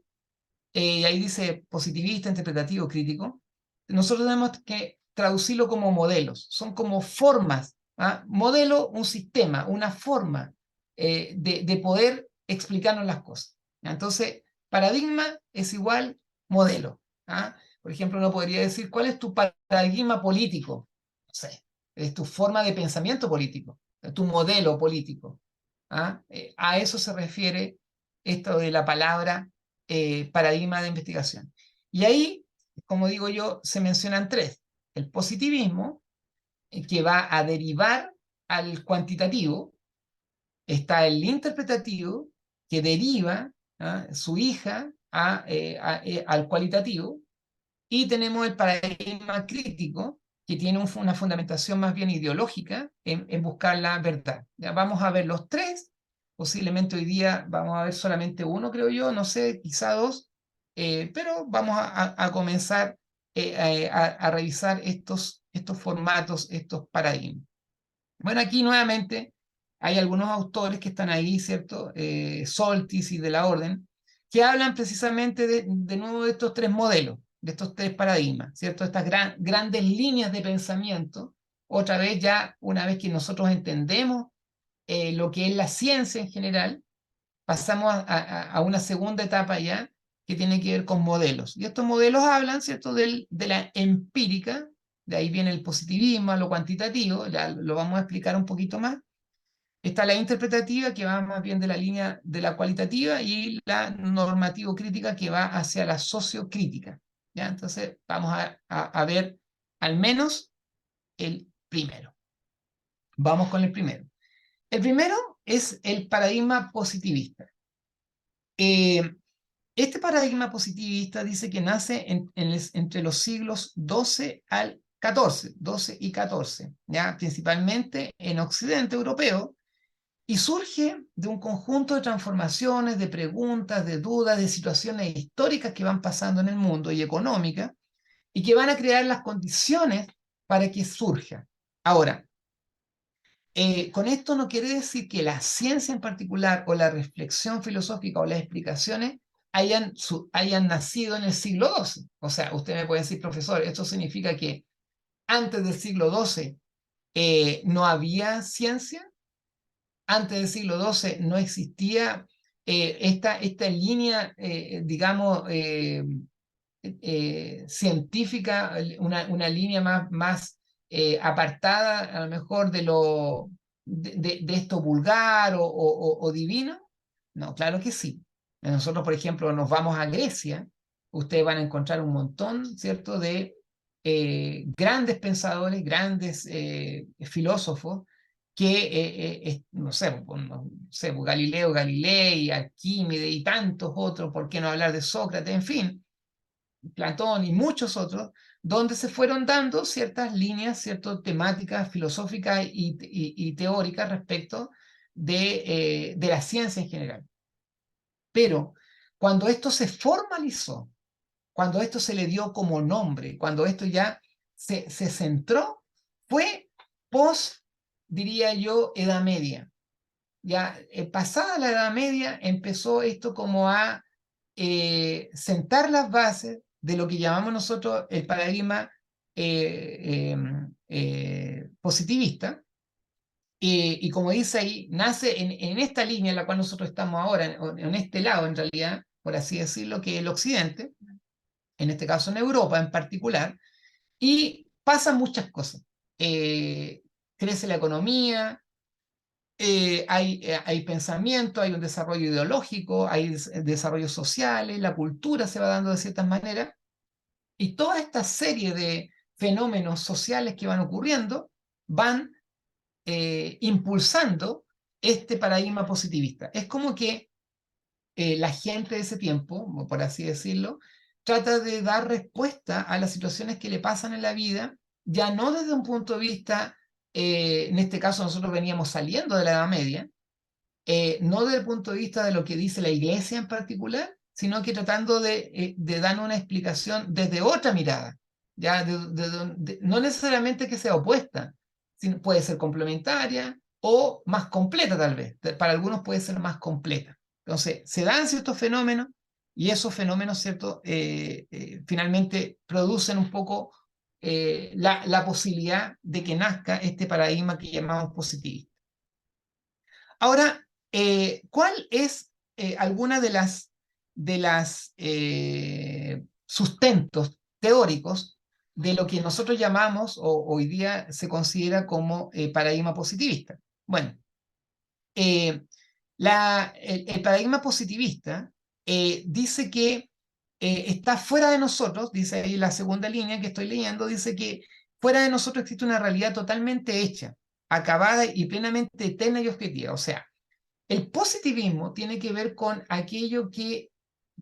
y ahí dice positivista, interpretativo, crítico, nosotros tenemos que traducirlo como modelos. Son como formas. ¿Ah? Modelo, un sistema, una forma de poder explicarnos las cosas. Entonces, paradigma es igual modelo. ¿Ah? Por ejemplo, uno podría decir, ¿cuál es tu paradigma político? No sé, es tu forma de pensamiento político, tu modelo político. ¿Ah? A eso se refiere esto de la palabra paradigma de investigación. Y ahí, como digo yo, se mencionan tres. El positivismo, que va a derivar al cuantitativo. Está el interpretativo, que deriva su hija al cualitativo. Y tenemos el paradigma crítico, que tiene una fundamentación más bien ideológica en buscar la verdad. Ya vamos a ver los tres, posiblemente hoy día vamos a ver solamente uno, creo yo, no sé, quizá dos, pero vamos a comenzar a revisar estos formatos, estos paradigmas. Bueno, aquí nuevamente hay algunos autores que están ahí, ¿cierto? Soltis y de la Orden, que hablan precisamente de nuevo de estos tres modelos, de estos tres paradigmas, ¿cierto? Estas grandes líneas de pensamiento. Otra vez ya, una vez que nosotros entendemos lo que es la ciencia en general, pasamos a una segunda etapa ya que tiene que ver con modelos. Y estos modelos hablan, ¿cierto?, de la empírica, de ahí viene el positivismo, lo cuantitativo, ya lo vamos a explicar un poquito más. Está la interpretativa, que va más bien de la línea de la cualitativa, y la normativo-crítica, que va hacia la sociocrítica. ¿Ya? Entonces, vamos a ver al menos el primero. Vamos con el primero. El primero es el paradigma positivista. Este paradigma positivista dice que nace entre los siglos XII al XIV, 12 y 14, ¿ya? Principalmente en Occidente europeo, y surge de un conjunto de transformaciones, de preguntas, de dudas, de situaciones históricas que van pasando en el mundo y económicas, y que van a crear las condiciones para que surja. Ahora, con esto no quiere decir que la ciencia en particular o la reflexión filosófica o las explicaciones hayan nacido en el siglo XII. O sea, usted me puede decir, profesor, esto significa que antes del siglo XII no había ciencia, antes del siglo XII no existía esta línea, digamos, científica, una línea más apartada a lo mejor de esto vulgar o divino. No, claro que sí. Nosotros, por ejemplo, nos vamos a Grecia, ustedes van a encontrar un montón, ¿cierto?, de grandes pensadores, grandes filósofos, que, no sé, no sé, Galileo Galilei, Arquímedes y tantos otros, ¿por qué no hablar de Sócrates? En fin, Platón y muchos otros, donde se fueron dando ciertas líneas, ciertas temáticas filosóficas y teóricas respecto de la ciencia en general. Pero cuando esto se formalizó, cuando esto se le dio como nombre, cuando esto ya se centró, fue post, diría yo, Edad Media. Ya pasada la Edad Media empezó esto como a sentar las bases de lo que llamamos nosotros el paradigma positivista. Y como dice ahí, nace en esta línea en la cual nosotros estamos ahora, en este lado en realidad, por así decirlo, que es el occidente, en este caso en Europa en particular, y pasan muchas cosas. Crece la economía, hay pensamiento, hay un desarrollo ideológico, hay desarrollos sociales, la cultura se va dando de ciertas maneras, y toda esta serie de fenómenos sociales que van ocurriendo van impulsando este paradigma positivista. Es como que la gente de ese tiempo, por así decirlo, trata de dar respuesta a las situaciones que le pasan en la vida, ya no desde un punto de vista, en este caso nosotros veníamos saliendo de la Edad Media, no desde el punto de vista de lo que dice la Iglesia en particular, sino que tratando de dar una explicación desde otra mirada, ya no necesariamente que sea opuesta, sino puede ser complementaria o más completa tal vez. Para algunos puede ser más completa. Entonces, se dan ciertos fenómenos y esos fenómenos, ¿cierto? Finalmente producen un poco la posibilidad de que nazca este paradigma que llamamos positivista. Ahora, ¿cuál es alguna de las sustentos teóricos de lo que nosotros llamamos o hoy día se considera como paradigma positivista? Bueno, eh, el paradigma positivista dice que está fuera de nosotros, dice ahí la segunda línea que estoy leyendo, dice que fuera de nosotros existe una realidad totalmente hecha, acabada y plenamente eterna y objetiva. O sea, el positivismo tiene que ver con aquello que,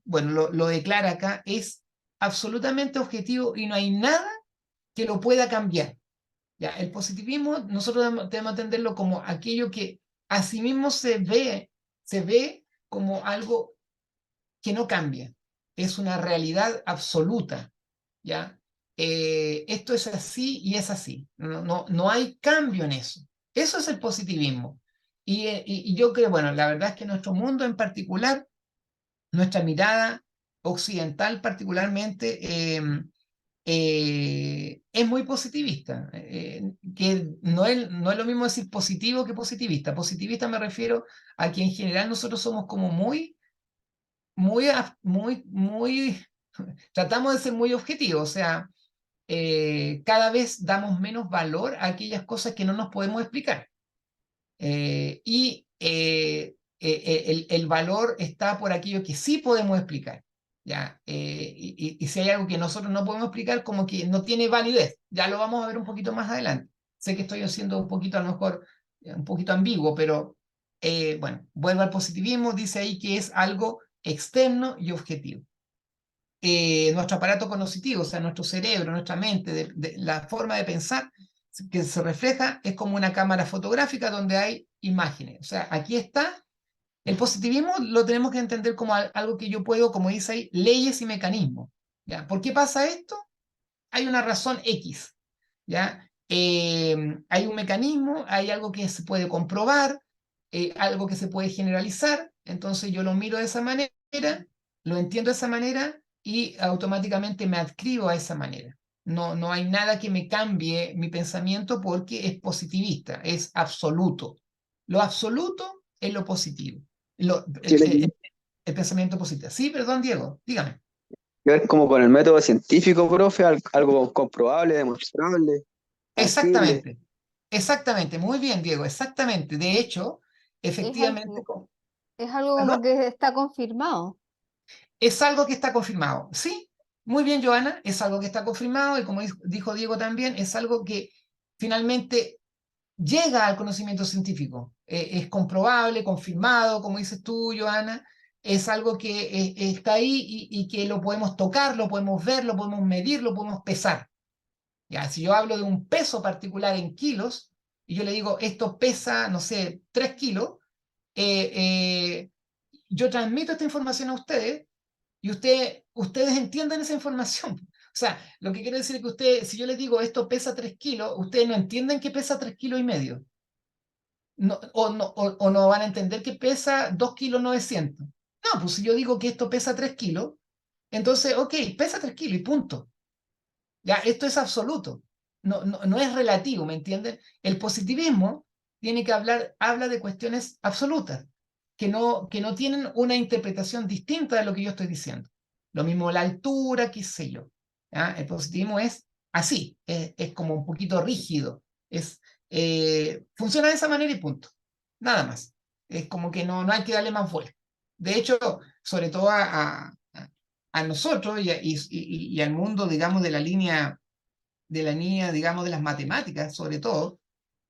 bueno, lo declara acá, es absolutamente objetivo y no hay nada que lo pueda cambiar. ¿Ya? El positivismo nosotros debemos entenderlo como aquello que a sí mismo se ve como algo que no cambia, es una realidad absoluta. ¿Ya? Esto es así y es así, no hay cambio en eso. Eso es el positivismo. Y yo creo, bueno, la verdad es que nuestro mundo en particular, nuestra mirada occidental particularmente, es muy positivista, que no es lo mismo decir positivo que positivista. Positivista me refiero a que en general nosotros somos como muy, tratamos de ser muy objetivos, o sea, cada vez damos menos valor a aquellas cosas que no nos podemos explicar. El valor está por aquello que sí podemos explicar. ¿Ya? Y si hay algo que nosotros no podemos explicar, como que no tiene validez. Ya lo vamos a ver un poquito más adelante. Sé que estoy haciendo un poquito, a lo mejor, un poquito ambiguo, pero bueno, vuelvo al positivismo, dice ahí que es algo externo y objetivo. Nuestro aparato cognitivo, o sea, nuestro cerebro, nuestra mente, la forma de pensar que se refleja es como una cámara fotográfica donde hay imágenes. O sea, aquí está. El positivismo lo tenemos que entender como algo que yo puedo, como dice ahí, leyes y mecanismos. ¿Ya? ¿Por qué pasa esto? Hay una razón X. ¿Ya? Hay un mecanismo, hay algo que se puede comprobar, algo que se puede generalizar, entonces yo lo miro de esa manera, lo entiendo de esa manera y automáticamente me adscribo a esa manera. No hay nada que me cambie mi pensamiento porque es positivista, es absoluto. Lo absoluto es lo positivo, Tiene el pensamiento positivo. Sí, perdón, Diego, dígame. que ver como con el método científico, profe, algo comprobable, demostrable, tangible. Exactamente, exactamente, muy bien, Diego, exactamente. De hecho, Es efectivamente, algo, es algo ¿perdón? como que está confirmado. Es algo que está confirmado. Sí, muy bien, Joana, es algo que está confirmado y como dijo Diego también, es algo que finalmente llega al conocimiento científico. Es comprobable, confirmado, como dices tú, Joana, es algo que está ahí y que lo podemos tocar, lo podemos ver, lo podemos medir, lo podemos pesar. Ya, si yo hablo de un peso particular en kilos, y yo le digo, esto pesa, no sé, 3 kilos, eh, eh, yo transmito esta información a ustedes, y ustedes entienden esa información. O sea, lo que quiero decir es que ustedes, si yo les digo esto pesa 3 kilos, ustedes no entienden que pesa 3 kilos y medio. No, o no van a entender que pesa 2 kilos 900. No, pues si yo digo que esto pesa 3 kilos, entonces, ok, pesa 3 kilos y punto. Ya, esto es absoluto. No es relativo, ¿me entienden? El positivismo tiene que habla de cuestiones absolutas, que no tienen una interpretación distinta de lo que yo estoy diciendo. Lo mismo la altura, qué sé yo. ¿Ya? El positivismo es así, es como un poquito rígido, funciona de esa manera y punto. Nada más. Es como que no hay que darle más vuelta. De hecho, sobre todo a nosotros y al mundo, digamos, digamos, de las matemáticas, sobre todo,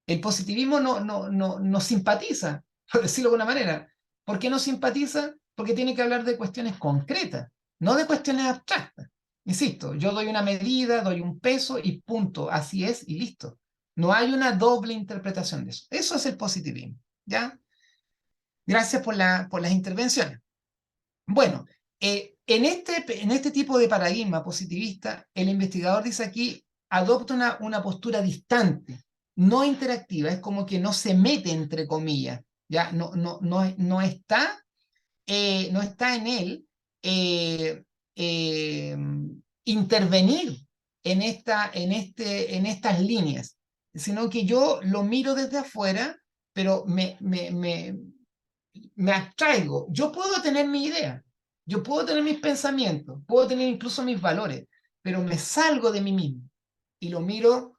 el positivismo no simpatiza, por decirlo de alguna manera. ¿Por qué no simpatiza? Porque tiene que hablar de cuestiones concretas, no de cuestiones abstractas. Insisto, yo doy una medida, doy un peso y punto, así es y listo. No hay una doble interpretación de eso. Eso es el positivismo, ¿ya? Gracias por las intervenciones. Bueno, en este tipo de paradigma positivista, el investigador dice aquí, adopta una postura distante, no interactiva, es como que no se mete entre comillas, ¿ya? No está en él eh, eh, intervenir en estas líneas, sino que yo lo miro desde afuera, pero me abstraigo. Yo puedo tener mi idea, yo puedo tener mis pensamientos, puedo tener incluso mis valores, pero me salgo de mí mismo y lo miro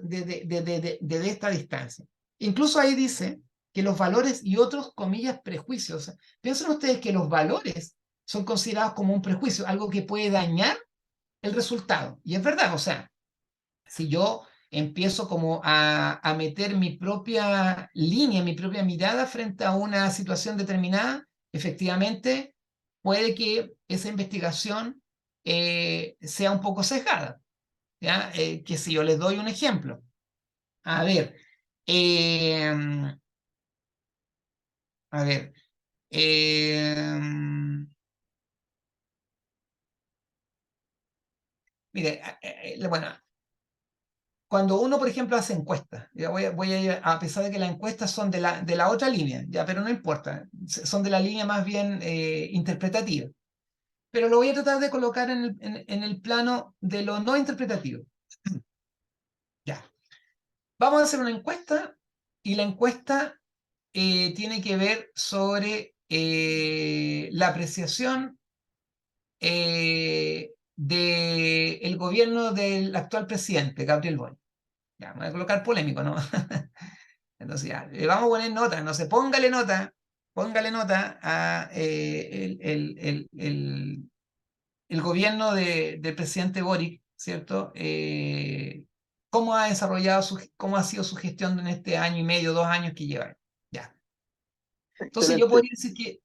desde esta distancia. Incluso ahí dice que los valores y otros, comillas, prejuicios. Piensen ustedes que los valores son considerados como un prejuicio, algo que puede dañar el resultado. Y es verdad, o sea, si yo empiezo como a meter mi propia línea, mi propia mirada frente a una situación determinada, efectivamente puede que esa investigación sea un poco sesgada. ¿Ya? Que si yo les doy un ejemplo. A ver, eh, a ver, eh, mire, bueno, cuando uno, por ejemplo, hace encuestas, ya voy a ir, a pesar de que las encuestas son de la otra línea, ya, pero no importa, son de la línea más bien interpretativa. Pero lo voy a tratar de colocar en el plano de lo no interpretativo. Ya. Vamos a hacer una encuesta y la encuesta tiene que ver sobre la apreciación del gobierno del actual presidente, Gabriel Boric. Ya, me voy a colocar polémico, ¿no? Entonces ya, le vamos a poner nota, no sé, póngale nota a el gobierno del presidente Boric, ¿cierto? ¿Cómo ha desarrollado cómo ha sido su gestión en este año y medio, 2 años que lleva? Ya. Entonces yo Excelente. podría decir que,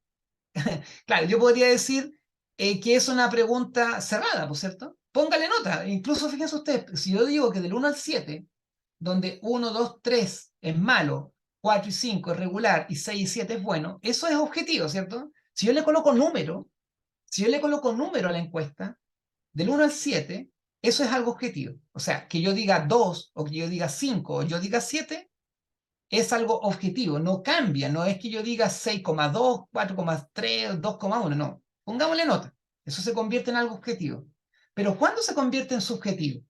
claro, yo podría decir que es una pregunta cerrada, ¿por cierto? Póngale nota, incluso fíjense ustedes, si yo digo que del 1 al 7, donde 1, 2, 3 es malo, 4 y 5 es regular y 6 y 7 es bueno, eso es objetivo, ¿cierto? Si yo le coloco número, si yo le coloco número a la encuesta, del 1 al 7, eso es algo objetivo. O sea, que yo diga 2 o que yo diga 5 o yo diga 7 es algo objetivo, no cambia, no es que yo diga 6,2, 4,3, 2,1, no. Pongámosle nota, eso se convierte en algo objetivo. Pero ¿cuándo se convierte en subjetivo?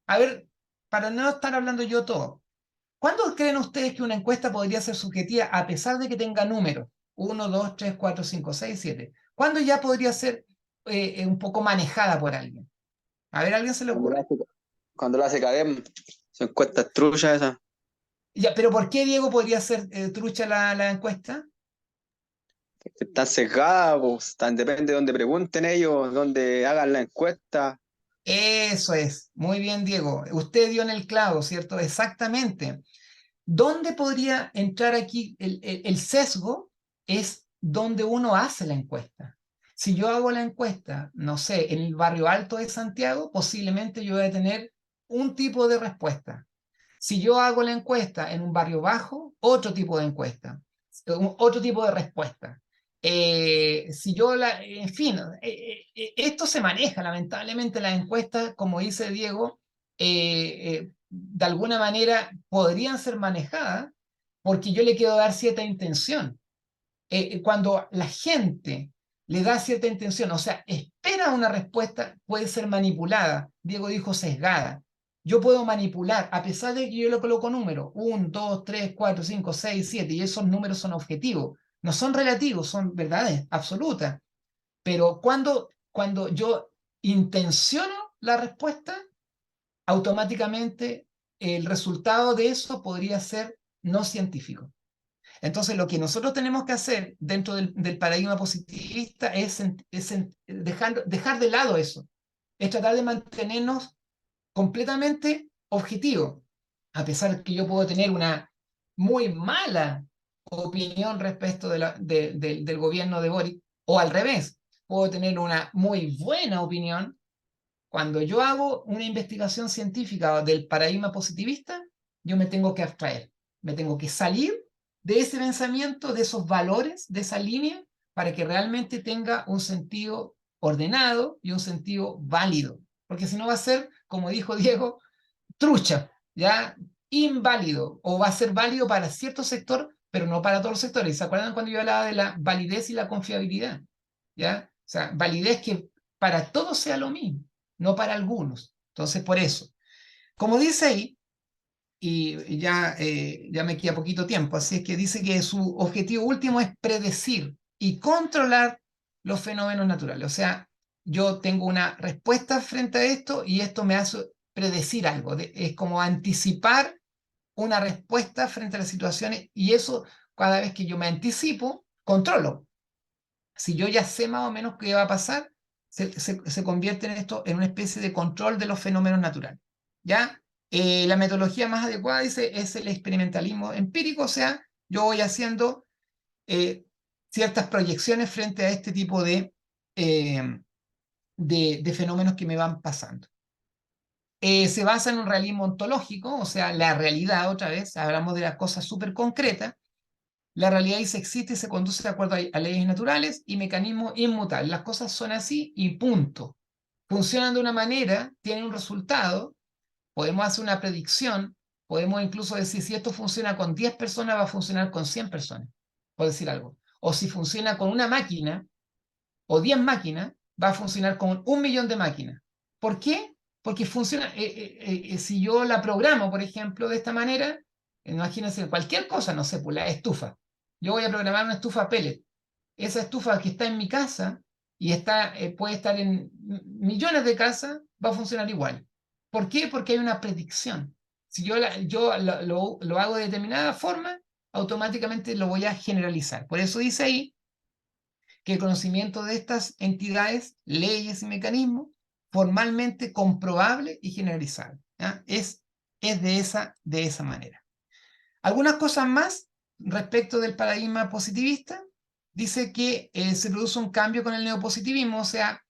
A ver, para no estar hablando yo todo, ¿cuándo creen ustedes que una encuesta podría ser subjetiva a pesar de que tenga números? 1, 2, 3, 4, 5, 6, 7. ¿Cuándo ya podría ser un poco manejada por alguien? A ver, ¿a alguien se le Cuando la ocurre? hace, cuando la hace Cadem, se encuesta trucha esa. Ya, pero ¿por qué, Diego, podría ser trucha la encuesta? Están sesgadas, pues, depende de donde pregunten ellos, donde hagan la encuesta. Eso es, muy bien, Diego. Usted dio en el clavo, ¿cierto? Exactamente. ¿Dónde podría entrar aquí el sesgo? Es donde uno hace la encuesta. Si yo hago la encuesta, no sé, en el barrio alto de Santiago, posiblemente yo voy a tener un tipo de respuesta. Si yo hago la encuesta en un barrio bajo, otro tipo de encuesta, otro tipo de respuesta. Si yo en fin, esto se maneja, lamentablemente las encuestas, como dice Diego, de alguna manera podrían ser manejadas porque yo le quiero dar cierta intención. Cuando la gente le da cierta intención, o sea, espera una respuesta, puede ser manipulada. Diego dijo sesgada. Yo puedo manipular, a pesar de que yo le coloco números, 1, 2, 3, 4, 5, 6, 7, y esos números son objetivos. No son relativos, son verdades absolutas. Pero cuando yo intenciono la respuesta, automáticamente el resultado de eso podría ser no científico. Entonces, lo que nosotros tenemos que hacer dentro del paradigma positivista es dejar de lado eso, es tratar de mantenernos completamente objetivos, a pesar de que yo puedo tener una muy mala opinión respecto del gobierno de Boric, o al revés, puedo tener una muy buena opinión. Cuando yo hago una investigación científica del paradigma positivista, yo me tengo que abstraer, me tengo que salir de ese pensamiento, de esos valores, de esa línea, para que realmente tenga un sentido ordenado y un sentido válido. Porque si no va a ser, como dijo Diego, trucha, ya inválido, o va a ser válido para cierto sector, pero no para todos los sectores. ¿Se acuerdan cuando yo hablaba de la validez y la confiabilidad? ¿Ya? O sea, validez que para todos sea lo mismo, no para algunos. Entonces, por eso, como dice ahí, y ya me queda poquito tiempo, así es que dice que su objetivo último es predecir y controlar los fenómenos naturales. O sea, yo tengo una respuesta frente a esto y esto me hace predecir algo, es como anticipar una respuesta frente a las situaciones, y eso, cada vez que yo me anticipo, controlo. Si yo ya sé más o menos qué va a pasar, se convierte en esto en una especie de control de los fenómenos naturales. ¿Ya? La metodología más adecuada, dice, es el experimentalismo empírico, o sea, yo voy haciendo ciertas proyecciones frente a este tipo eh, de fenómenos que me van pasando. Se basa en un realismo ontológico, o sea, la realidad, otra vez, hablamos de las cosas súper concretas. La realidad dice existe y se conduce de acuerdo a leyes naturales y mecanismos inmutables. Las cosas son así y punto. Funcionan de una manera, tienen un resultado, podemos hacer una predicción, podemos incluso decir si esto funciona con 10 personas, va a funcionar con 100 personas, por decir algo. O si funciona con una máquina o 10 máquinas, va a funcionar con 1.000.000 de máquinas. ¿Por qué? Porque funciona, si yo la programo, por ejemplo, de esta manera, imagínense cualquier cosa, no sé, pues la estufa. Yo voy a programar una estufa pellet. Esa estufa que está en mi casa y puede estar en millones de casas, va a funcionar igual. ¿Por qué? Porque hay una predicción. Si yo lo hago de determinada forma, automáticamente lo voy a generalizar. Por eso dice ahí que el conocimiento de estas entidades, leyes y mecanismos, formalmente comprobable y generalizable. ¿Ya? Es de esa manera. Algunas cosas más respecto del paradigma positivista. Dice que se produce un cambio con el neopositivismo, o sea,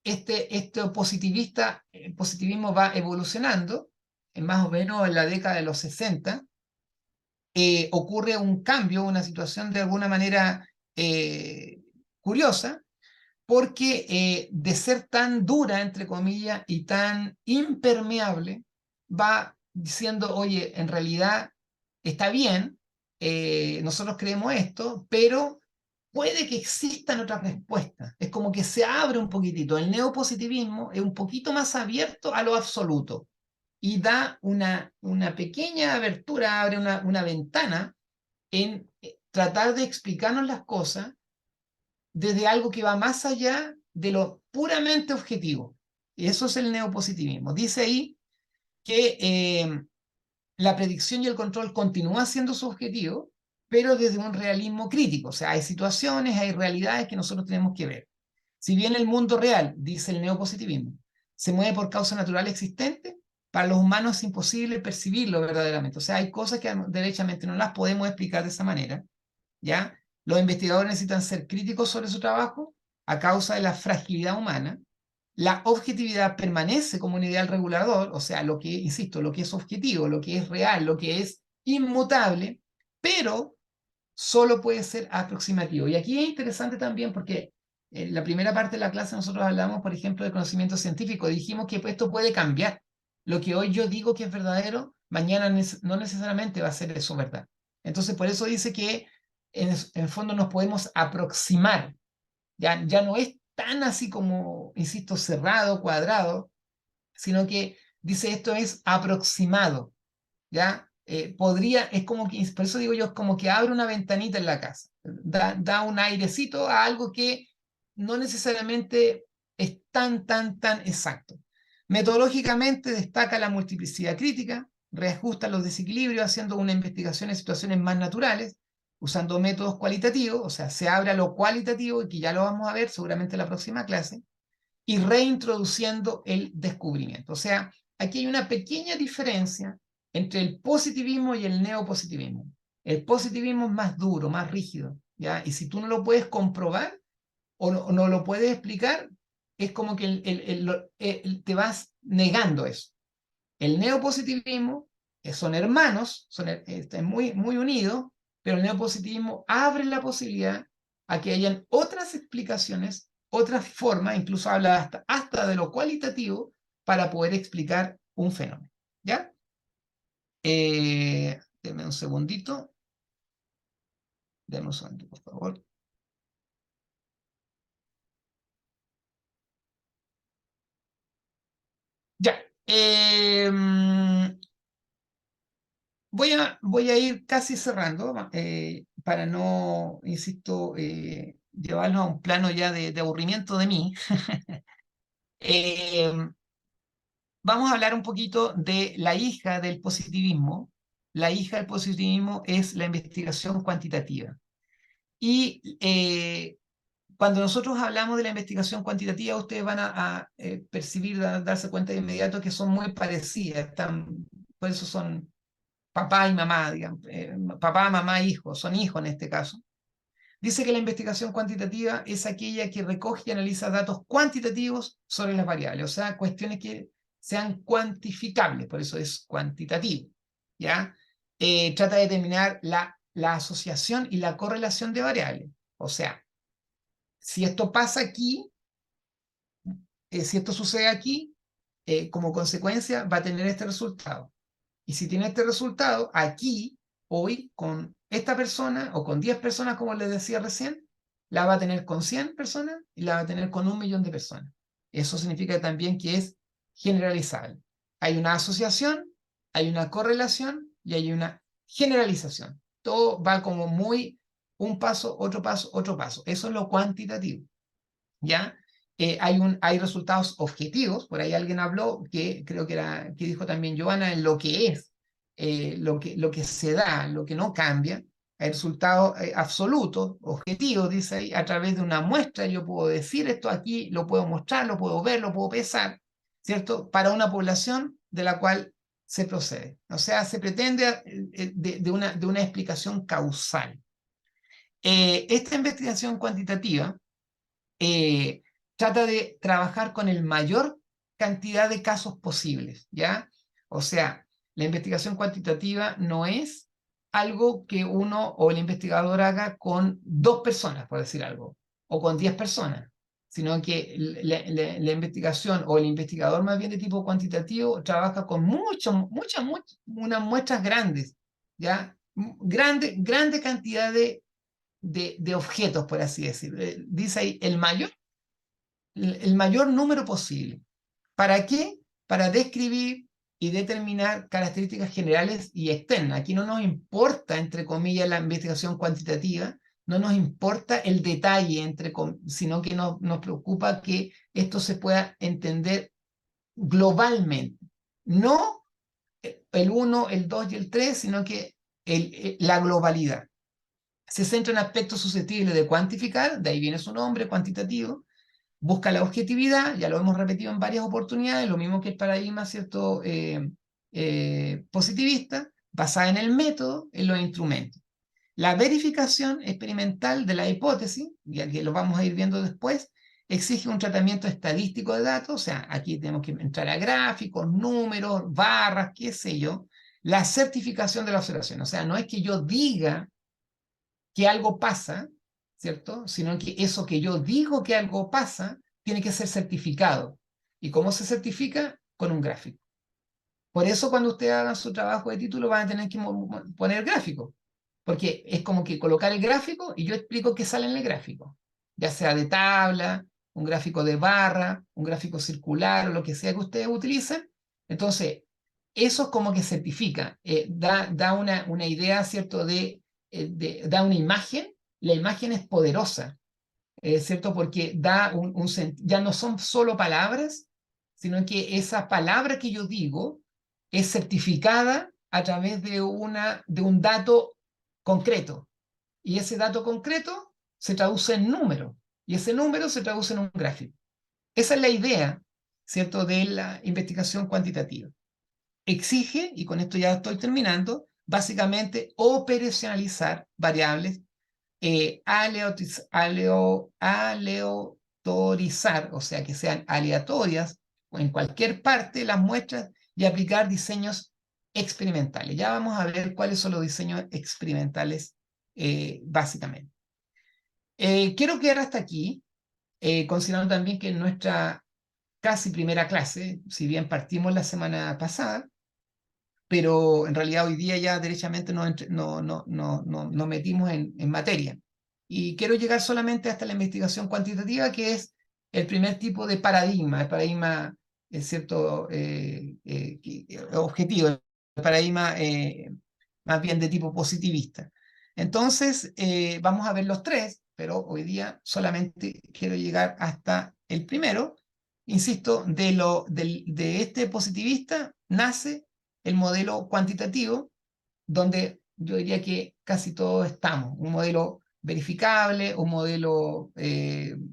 este positivismo va evolucionando, más o menos en la década de los 60, ocurre un cambio, una situación de alguna manera curiosa, porque de ser tan dura, entre comillas, y tan impermeable, va diciendo, oye, en realidad está bien, nosotros creemos esto, pero puede que existan otras respuestas. Es como que se abre un poquitito. El neopositivismo es un poquito más abierto a lo absoluto y da una pequeña abertura, abre una ventana en tratar de explicarnos las cosas desde algo que va más allá de lo puramente objetivo. Y eso es el neopositivismo. Dice ahí que la predicción y el control continúan siendo su objetivo, pero desde un realismo crítico. O sea, hay situaciones, hay realidades que nosotros tenemos que ver. Si bien el mundo real, dice el neopositivismo, se mueve por causa natural existente, para los humanos es imposible percibirlo verdaderamente. O sea, hay cosas que derechamente no las podemos explicar de esa manera, ¿ya? Los investigadores necesitan ser críticos sobre su trabajo a causa de la fragilidad humana, La objetividad permanece como un ideal regulador, o sea, lo que, insisto, lo que es objetivo, lo que es real, lo que es inmutable, pero solo puede ser aproximativo. Y aquí es interesante también porque en la primera parte de la clase nosotros hablamos, por ejemplo, de conocimiento científico. Dijimos que esto puede cambiar. Lo que hoy yo digo que es verdadero, mañana no necesariamente va a ser eso verdad. Entonces, por eso dice que en el fondo nos podemos aproximar. Ya no es tan así como, insisto, cerrado, cuadrado, sino que dice esto es aproximado. ¿Ya? Es como que, por eso digo yo, es como que abre una ventanita en la casa, da un airecito a algo que no necesariamente es tan exacto. Metodológicamente destaca la multiplicidad crítica, reajusta los desequilibrios haciendo una investigación en situaciones más naturales, usando métodos cualitativos, o sea, se abre a lo cualitativo, y que ya lo vamos a ver seguramente en la próxima clase, y reintroduciendo el descubrimiento. O sea, aquí hay una pequeña diferencia entre el positivismo y el neopositivismo. El positivismo es más duro, más rígido, ¿ya? Y si tú no lo puedes comprobar o no lo puedes explicar, es como que te vas negando eso. El neopositivismo son hermanos, están muy unidos, pero el neopositivismo abre la posibilidad a que hayan otras explicaciones, otras formas, incluso habla hasta de lo cualitativo para poder explicar un fenómeno. ¿Ya? Denme un segundito. Denme un segundito, por favor. Ya. Voy a ir casi cerrando para no, insisto, llevarnos a un plano ya de aburrimiento de mí. Eh, Vamos a hablar un poquito de la hija del positivismo. La hija del positivismo es la investigación cuantitativa. Y cuando nosotros hablamos de la investigación cuantitativa, ustedes van a percibir, darse cuenta de inmediato que son muy parecidas. Por eso son papá y mamá, digamos, papá, mamá, hijo, son hijos en este caso. Dice que la investigación cuantitativa es aquella que recoge y analiza datos cuantitativos sobre las variables, o sea, cuestiones que sean cuantificables, por eso es cuantitativo, ¿ya? Trata de determinar la asociación y la correlación de variables, o sea, si esto pasa aquí, si esto sucede aquí, como consecuencia va a tener este resultado. Y si tiene este resultado, aquí, hoy, con esta persona o con 10 personas, como les decía recién, la va a tener con 100 personas y la va a tener con 1.000.000 de personas. Eso significa también que es generalizable. Hay una asociación, hay una correlación y hay una generalización. Todo va como muy un paso, otro paso, otro paso. Eso es lo cuantitativo. ¿Ya? Hay resultados objetivos, por ahí alguien habló, que creo que dijo también Joana, en lo que es, lo que se da, lo que no cambia. Hay resultados absolutos, objetivos, dice ahí, a través de una muestra yo puedo decir esto aquí, lo puedo mostrar, lo puedo ver, lo puedo pesar, ¿cierto? Para una población de la cual se procede. O sea, se pretende de una explicación causal. Esta investigación cuantitativa eh, trata de trabajar con el mayor cantidad de casos posibles, ¿ya? O sea, la investigación cuantitativa no es algo que uno o el investigador haga con 2 personas, por decir algo, o con 10 personas, sino que la investigación o el investigador más bien de tipo cuantitativo trabaja con unas muestras grandes, ¿ya? Grande cantidad de objetos, por así decirlo. Dice ahí el mayor número posible. ¿Para qué? Para describir y determinar características generales y externas. Aquí no nos importa, entre comillas, la investigación cuantitativa, no nos importa el detalle, sino que nos preocupa que esto se pueda entender globalmente. No el 1, el 2 y el 3, sino que la globalidad. Se centra en aspectos susceptibles de cuantificar, de ahí viene su nombre, cuantitativo. Busca la objetividad, ya lo hemos repetido en varias oportunidades, lo mismo que el paradigma, ¿cierto? Positivista, basada en el método, en los instrumentos. La verificación experimental de la hipótesis, ya que lo vamos a ir viendo después, exige un tratamiento estadístico de datos, o sea, aquí tenemos que entrar a gráficos, números, barras, qué sé yo, la certificación de la observación, o sea, no es que yo diga que algo pasa, ¿cierto? Sino que eso que yo digo que algo pasa tiene que ser certificado. ¿Y cómo se certifica? Con un gráfico. Por eso cuando ustedes hagan su trabajo de título van a tener que poner gráfico, porque es como que colocar el gráfico y yo explico qué sale en el gráfico, ya sea de tabla, un gráfico de barra, un gráfico circular o lo que sea que ustedes utilicen. Entonces, eso es como que certifica, da una idea, ¿cierto? Da una imagen, la imagen es poderosa, ¿cierto? Porque ya no son solo palabras, sino que esa palabra que yo digo es certificada a través de un dato concreto. Y ese dato concreto se traduce en número, y ese número se traduce en un gráfico. Esa es la idea, ¿cierto?, de la investigación cuantitativa. Exige, y con esto ya estoy terminando, básicamente operacionalizar variables, aleatorizar, o sea, que sean aleatorias o en cualquier parte las muestras y aplicar diseños experimentales. Ya vamos a ver cuáles son los diseños experimentales básicamente. Quiero quedar hasta aquí, considerando también que en nuestra casi primera clase, si bien partimos la semana pasada, pero en realidad hoy día ya derechamente nos metimos en materia. Y quiero llegar solamente hasta la investigación cuantitativa, que es el primer tipo de paradigma, el paradigma, es cierto, objetivo, el paradigma más bien de tipo positivista. Entonces, vamos a ver los tres, pero hoy día solamente quiero llegar hasta el primero. Insisto, de este positivista nace el modelo cuantitativo, donde yo diría que casi todos estamos. Un modelo verificable, un modelo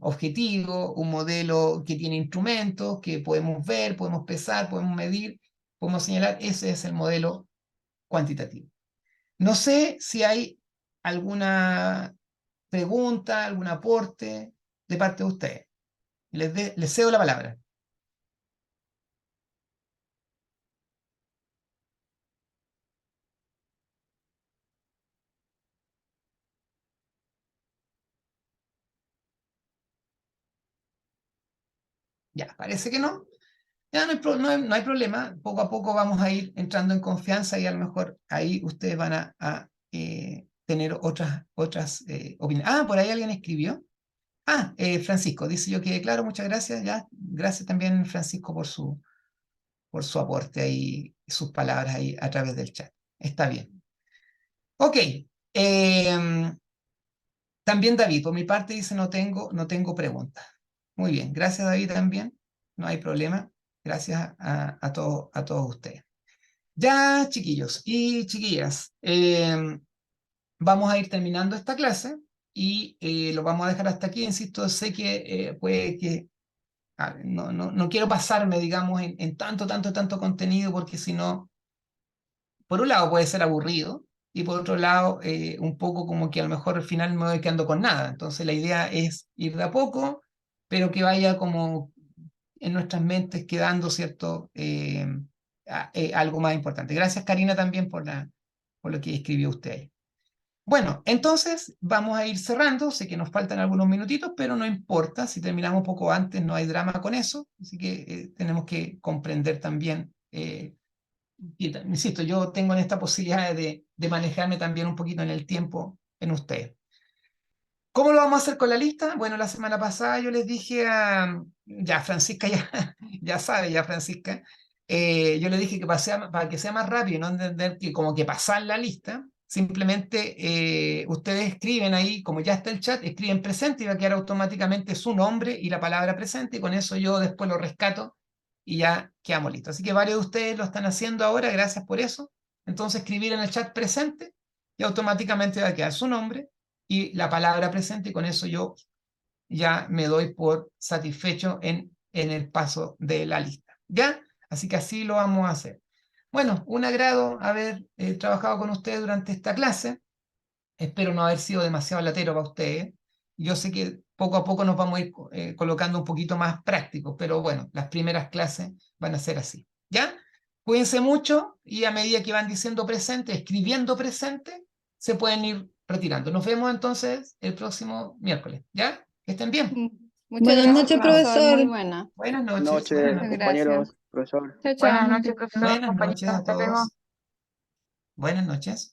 objetivo, un modelo que tiene instrumentos que podemos ver, podemos pesar, podemos medir, podemos señalar. Ese es el modelo cuantitativo. No sé si hay alguna pregunta, algún aporte de parte de ustedes. Les cedo la palabra. Ya, parece que no. Ya no hay problema, poco a poco vamos a ir entrando en confianza y a lo mejor ahí ustedes van a tener otras opiniones. Ah, por ahí alguien escribió. Ah, Francisco, dice yo que claro, muchas gracias. Ya, gracias también Francisco por su aporte ahí, sus palabras ahí a través del chat. Está bien. Ok. También David, por mi parte dice no tengo preguntas. Muy bien, gracias David también. No hay problema. Gracias a todos ustedes. Ya, chiquillos y chiquillas, vamos a ir terminando esta clase y lo vamos a dejar hasta aquí. Insisto, sé que puede que no quiero pasarme, digamos, en tanto contenido, porque si no, por un lado puede ser aburrido y por otro lado un poco como que a lo mejor al final me voy quedando con nada. Entonces la idea es ir de a poco, pero que vaya como en nuestras mentes quedando, ¿cierto? Algo más importante. Gracias, Karina, también por lo que escribió usted. Bueno, entonces vamos a ir cerrando. Sé que nos faltan algunos minutitos, pero no importa. Si terminamos un poco antes, no hay drama con eso. Así que tenemos que comprender también. Insisto, yo tengo en esta posibilidad de manejarme también un poquito en el tiempo en ustedes. ¿Cómo lo vamos a hacer con la lista? Bueno, la semana pasada yo les dije ya Francisca ya sabe, ya Francisca, yo le dije que para que sea más rápido y no entender que como que pasar la lista, simplemente ustedes escriben ahí, como ya está el chat, escriben presente y va a quedar automáticamente su nombre y la palabra presente y con eso yo después lo rescato y ya quedamos listos. Así que varios de ustedes lo están haciendo ahora, gracias por eso. Entonces escribir en el chat presente y automáticamente va a quedar su nombre y la palabra presente, y con eso yo ya me doy por satisfecho en el paso de la lista. ¿Ya? Así que así lo vamos a hacer. Bueno, un agrado haber trabajado con ustedes durante esta clase. Espero no haber sido demasiado latero para ustedes. Yo sé que poco a poco nos vamos a ir colocando un poquito más prácticos, pero bueno, las primeras clases van a ser así, ¿ya? Cuídense mucho y a medida que van diciendo presente, escribiendo presente, se pueden ir retirando. Nos vemos entonces el próximo miércoles, ¿ya? Que estén bien. Muchas Buenas gracias, noches, profesor. Muy profesor. buena. Buenas noches. Noches, Buenas Muchas noches. compañeros, gracias. profesor. Chao, Buenas chao. noches, profesor, Buenas compañeros, noches a hasta luego. todos. Buenas noches.